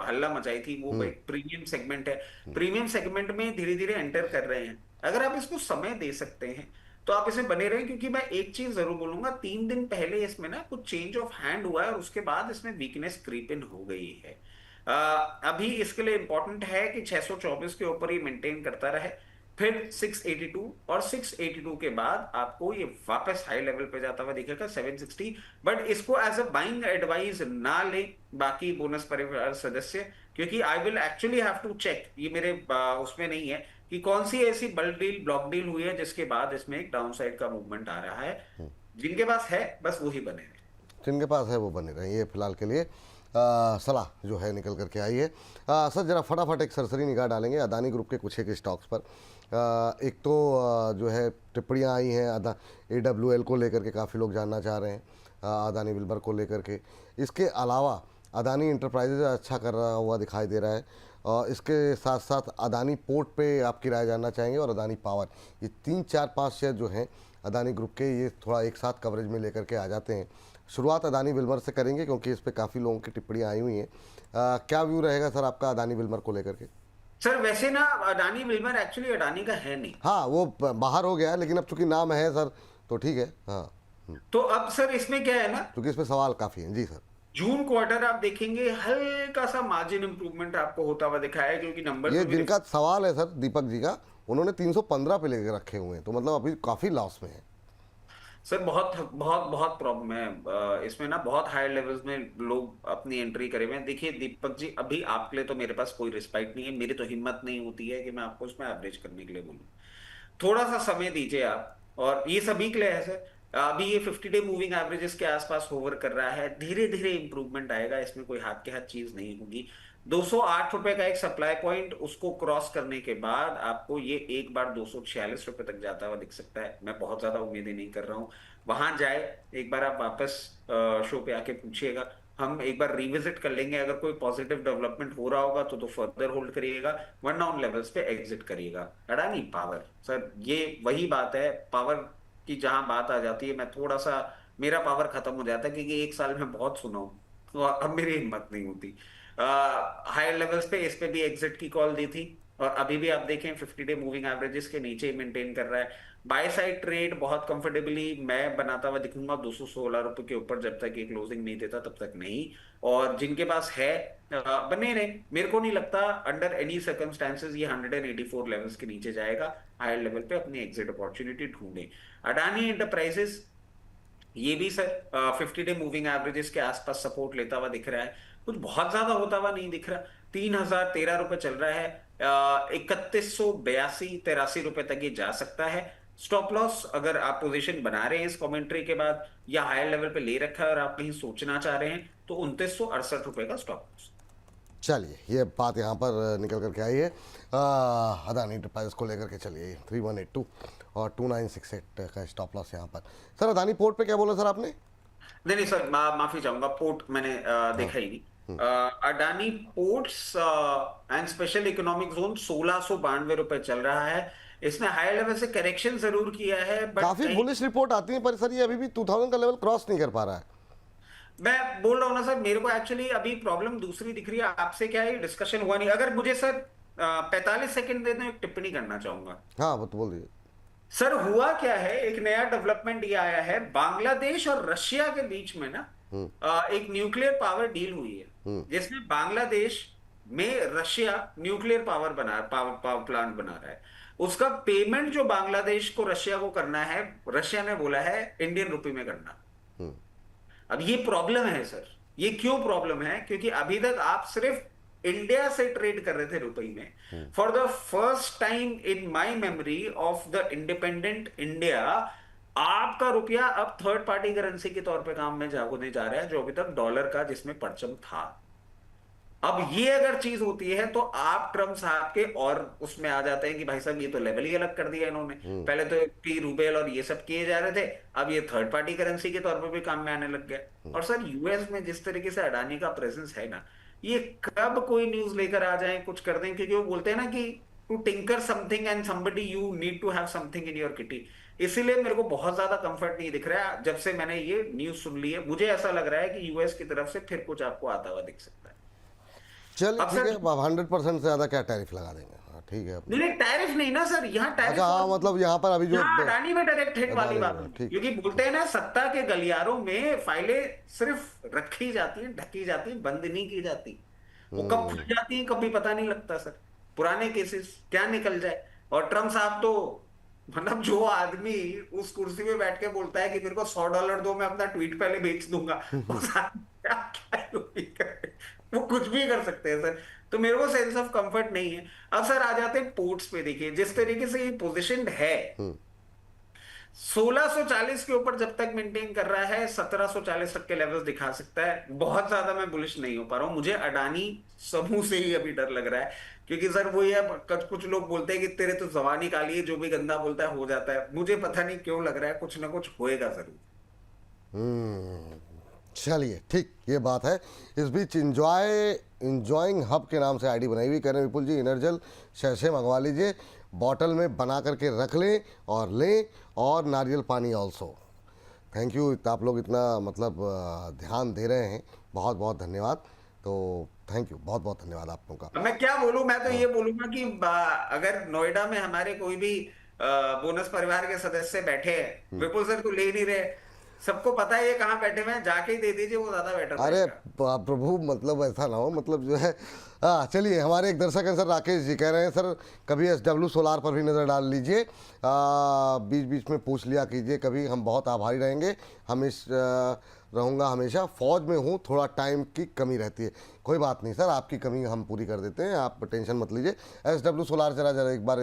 हल्ला मचाई थी, वो एक प्रीमियम सेगमेंट है। प्रीमियम सेगमेंट में धीरे धीरे एंटर कर रहे हैं। अगर आप इसको समय दे सकते हैं तो आप इसमें बने रहें, क्योंकि मैं एक चीज जरूर बोलूंगा, 3 दिन पहले इसमें ना कुछ चेंज ऑफ हैंड हुआ है और उसके बाद इसमें वीकनेस क्रीप इन हो गई है। अभी इसके लिए इंपॉर्टेंट है कि 624 के ऊपर ही मेंटेन करता रहे, फिर 682, और 682 के बाद आपको ये वापस हाई लेवल पे जाता हुआ दिखेगा 760। बट इसको एज अ बाइंग एडवाइस ना ले बाकी बोनस परिवार सदस्य, क्योंकि I will actually have to check, ये मेरे उसमें नहीं है कि कौन सी ऐसी बल्क डील ब्लॉक डील हुई है जिसके बाद इसमें एक डाउन साइड का मूवमेंट आ रहा है। जिनके पास है बस वही बने रहे, जिनके पास है वो बने रहे, ये फिलहाल के लिए सलाह जो है निकल करके आई है। सर जरा फटाफट एक सरसरी निगाह डालेंगे अदानी ग्रुप के कुछ एक स्टॉक्स पर। एक तो जो है टिप्पणियाँ आई हैं AWL को लेकर के, काफ़ी लोग जानना चाह रहे हैं अदानी विल्मर को लेकर के। इसके अलावा अदानी इंटरप्राइजेज अच्छा कर रहा हुआ दिखाई दे रहा है, और इसके साथ साथ अदानी पोर्ट पे आपकी राय जानना चाहेंगे, और अदानी पावर। ये 3 4 5 शेयर जो हैं अदानी ग्रुप के, ये थोड़ा एक साथ कवरेज में लेकर के आ जाते हैं। शुरुआत अदानी विल्मर से करेंगे क्योंकि इस पे काफ़ी लोगों की टिप्पणियाँ आई हुई हैं। क्या व्यू रहेगा सर आपका अदानी विल्मर को लेकर के? सर वैसे ना अडानी विल्मर एक्चुअली अडानी का है नहीं। हाँ, वो बाहर हो गया है, लेकिन अब चूंकि नाम है सर तो ठीक है। हाँ, तो अब सर इसमें क्या है ना, क्योंकि इसमें सवाल काफ़ी हैं। जी सर। जून क्वार्टर आप देखेंगे हल्का सा मार्जिन इंप्रूवमेंट आपको होता हुआ दिखा है, क्योंकि नंबर ये जिनका सवाल है सर दीपक जी का, उन्होंने 315 पे लेकर रखे हुए हैं, तो मतलब अभी काफ़ी लॉस में है सर। बहुत बहुत बहुत प्रॉब्लम है इसमें ना, बहुत हाई लेवल्स में लोग अपनी एंट्री करे हुए हैं। देखिए दीपक जी, अभी आपके लिए तो मेरे पास कोई रिस्पेक्ट नहीं है, मेरी तो हिम्मत नहीं होती है कि मैं आपको इसमें एवरेज करने के लिए बोलूं। थोड़ा सा समय दीजिए आप, और ये सभी के लिए है सर। अभी ये 50 डे मूविंग एवरेजेस के आसपास होवर कर रहा है, धीरे धीरे इंप्रूवमेंट आएगा, इसमें कोई हाथ के हाथ चीज नहीं होगी। 208 रुपए का एक सप्लाई पॉइंट, उसको क्रॉस करने के बाद आपको ये एक बार 246 रुपए तक जाता हुआ दिख सकता है। मैं बहुत ज्यादा उम्मीदें नहीं कर रहा हूं वहां जाए। एक बार आप वापस शो पे आके पूछिएगा, हम एक बार रिविजिट कर लेंगे। अगर कोई पॉजिटिव डेवलपमेंट हो रहा होगा तो फर्दर होल्ड करिएगा, वरना उन लेवल्स पे एग्जिट करिएगा। अडानी पावर सर, ये वही बात है, पावर की जहां बात आ जाती है मैं थोड़ा सा, मेरा पावर खत्म हो जाता है, क्योंकि एक साल में बहुत सुना हूं, तो अब मेरी हिम्मत नहीं होती। हायर लेवल्स पे इस पे भी एग्जिट की कॉल दी थी, और अभी भी आप देखें 50 डे मूविंग एवरेजेस के नीचे ही मेंटेन कर रहा है। बाय साइड ट्रेड बहुत कंफर्टेबली मैं बनाता हुआ दिखूंगा 216 रुपए के ऊपर, जब तक ये क्लोजिंग नहीं देता तब तक नहीं। और जिनके पास है बने रहे, मेरे को नहीं लगता अंडर एनी सर्कमस्टांसेस ये 184 लेवल्स के नीचे जाएगा। हायर लेवल पे अपनी एग्जिट अपॉर्चुनिटी ढूंढे। अडानी एंटरप्राइजेस ये भी सर 50 डे मूविंग एवरेजेस के आसपास सपोर्ट लेता हुआ दिख रहा है, कुछ बहुत ज्यादा होता हुआ नहीं दिख रहा। 3013 रुपए चल रहा है, 3182-83 रुपए तक ये जा सकता है। स्टॉप लॉस अगर आप पोजीशन बना रहे हैं इस कमेंट्री के बाद, या हायर लेवल पे ले रखा है और आप कहीं सोचना चाह रहे हैं, तो 2968 रुपए का स्टॉप लॉस। चलिए, ये बात यहाँ पर निकल करके आई है अदानी इंटरप्राइजेस को लेकर के। चलिए 3182 और 2968 का स्टॉप लॉस यहाँ पर। सर अदानी पोर्ट पे क्या बोला सर आपने? नहीं सर, माफी चाहूंगा, पोर्ट मैंने देखा ही नहीं। Adani ports and special economic zone 1692 रुपए चल रहा है। इसने हाई लेवल से करेक्शन जरूर किया है, बट काफी बुलिश रिपोर्ट आती है, पर सर ये अभी भी 2000 का लेवल क्रॉस नहीं कर पा रहा है। मैं बोल रहा हूँ ना सर, मेरे को एक्चुअली अभी प्रॉब्लम दूसरी दिख रही है। आपसे क्या है, डिस्कशन हुआ नहीं। अगर मुझे सर 45 सेकंड देते हैं, एक टिप्पणी करना चाहूंगा। हाँ, वो तो बोल दीजिए सर। हुआ क्या है, एक नया डेवलपमेंट ये आया है, बांग्लादेश और रशिया के बीच में ना एक न्यूक्लियर पावर डील हुई है, जिसमें बांग्लादेश में रशिया न्यूक्लियर पावर प्लांट बना रहा है। उसका पेमेंट जो बांग्लादेश को रशिया को करना है, रशिया ने बोला है इंडियन रुपी में करना। अब ये प्रॉब्लम है सर। ये क्यों प्रॉब्लम है? क्योंकि अभी तक आप सिर्फ इंडिया से ट्रेड कर रहे थे रुपए में। For the first time in my memory of the independent India, आपका रुपया अब थर्ड पार्टी करेंसी के तौर पे काम में होने जा रहा है, जो अभी तक डॉलर का जिसमें परचम था। अब ये अगर चीज होती है तो आप ट्रम्प साहब के और उसमें आ जाते हैं कि भाई साहब ये तो लेवल ही अलग कर दिया इन्होंने। पहले तो पी रूबेल और ये सब किए जा रहे थे, अब ये थर्ड पार्टी करेंसी के तौर पर भी काम में आने लग गया। और सर यूएस में जिस तरीके से अडानी का प्रेजेंस है ना, ये कब कोई न्यूज लेकर आ जाए कुछ कर दें, क्योंकि वो बोलते हैं ना कि to tinker something and somebody you need to have something in your kitty. इसीलिए मेरे को बहुत ज्यादा कंफर्ट नहीं दिख रहा है जब से मैंने ये न्यूज सुन ली है। मुझे ऐसा लग रहा है कि यूएस की तरफ से फिर कुछ आपको आता हुआ दिख सकता है। चलिए अब ठीक सर- है, 100% से ज़्यादा क्या टैरिफ लगा देंगे? हाँ ठीक है। नहीं नहीं, टैरिफ नहीं ना सर, यहाँ टैरिफ अच्छा हाँ, मतलब यहाँ पर अभी जो यहाँ अडानी में डायरेक्ट हिट वाली अडानी बात में, नहीं। ठीक। क्योंकि बोलते हैं ना, सत्ता के गलियारों में फाइलें सिर्फ रखी जाती हैं, ढकी जाती हैं, बंद नहीं की जाती। वो कब खुल जाती हैं कभी पता नहीं लगता सर। पुराने केसेस क्या निकल जाए। और ट्रम्प साहब तो मतलब जो आदमी उस कुर्सी पे बैठ के बोलता है कि मेरे को $100 दो, मैं अपना ट्वीट पहले बेच दूंगा, उस आदमी क्या करे? वो कुछ भी कर सकते हैं सर। तो मेरे को सेंस ऑफ कंफर्ट नहीं है। अब सर आ जाते हैं पोर्ट्स पे। देखिए जिस तरीके से ये पोजीशनड है, 1640 के ऊपर जब तक मेंटेन कर रहा है, 1740 तक के लेवल्स दिखा सकता है। बहुत ज्यादा मैं बुलिश नहीं हो पा रहा हूं। मुझे अडानी समूह से ही अभी डर लग रहा है, क्योंकि सर वो ये कुछ लोग बोलते हैं कि तेरे तो जबानी काली है, जो भी गंदा बोलता है हो जाता है। मुझे पता नहीं क्यों लग रहा है कुछ ना कुछ होएगा जरूर। चलिए ठीक, ये बात है। इस बीच इंजॉइंग हब के नाम से आईडी बनाई हुई, कह रहे हैं विपुल जी इनरजल शैसे मंगवा लीजिए, बॉटल में बना करके रख लें और नारियल पानी ऑल्सो। थैंक यू, आप लोग इतना मतलब ध्यान दे रहे हैं, बहुत बहुत धन्यवाद। तो थैंक यू, बहुत बहुत धन्यवाद आप लोगों का। अब मैं क्या बोलूं, मैं तो ये बोलूंगा कि अगर नोएडा में हमारे कोई भी बोनस परिवार के सदस्य बैठे हैं, विपुल सर तो ले नहीं रहे, सबको पता है ये कहाँ बैठे हुए हैं, जाके ही दे दीजिए, वो ज्यादा बेटर अरे प्रभु, मतलब ऐसा ना हो, मतलब जो है। चलिए, हमारे एक दर्शक हैं सर राकेश जी, कह रहे हैं सर कभी SW सोलार पर भी नज़र डाल लीजिए, बीच बीच में पूछ लिया कीजिए कभी, हम बहुत आभारी रहेंगे। रहूँगा हमेशा, फौज में हूँ, थोड़ा टाइम की कमी रहती है। कोई बात नहीं सर, आपकी कमी हम पूरी कर देते हैं, आप टेंशन मत लीजिए। SW सोलार जरा एक बार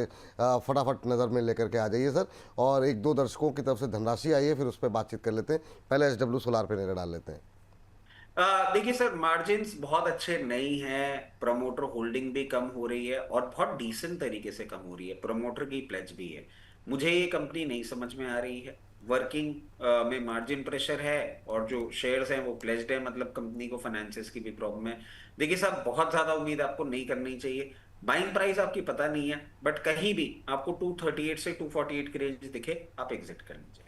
फटाफट नज़र में लेकर के आ जाइए सर, और एक दो दर्शकों की तरफ से धनराशि आई है, फिर उस पर बातचीत कर लेते हैं। पहले SW सोलार पे नज़र डाल लेते हैं। देखिए सर, मार्जिन्स बहुत अच्छे नहीं हैं, प्रमोटर होल्डिंग भी कम हो रही है और बहुत डिसेंट तरीके से कम हो रही है, प्रमोटर की प्लेज भी है। मुझे ये कंपनी नहीं समझ में आ रही है। वर्किंग में मार्जिन प्रेशर है और जो शेयर्स हैं वो प्लेज्ड है, मतलब कंपनी को फाइनेंसिस की भी प्रॉब्लम है। देखिए साहब, बहुत ज्यादा उम्मीद आपको नहीं करनी चाहिए। बाइंग प्राइस आपकी पता नहीं है, बट कहीं भी आपको 238 से 248 की रेंज दिखे, आप एग्जिट करनी चाहिए।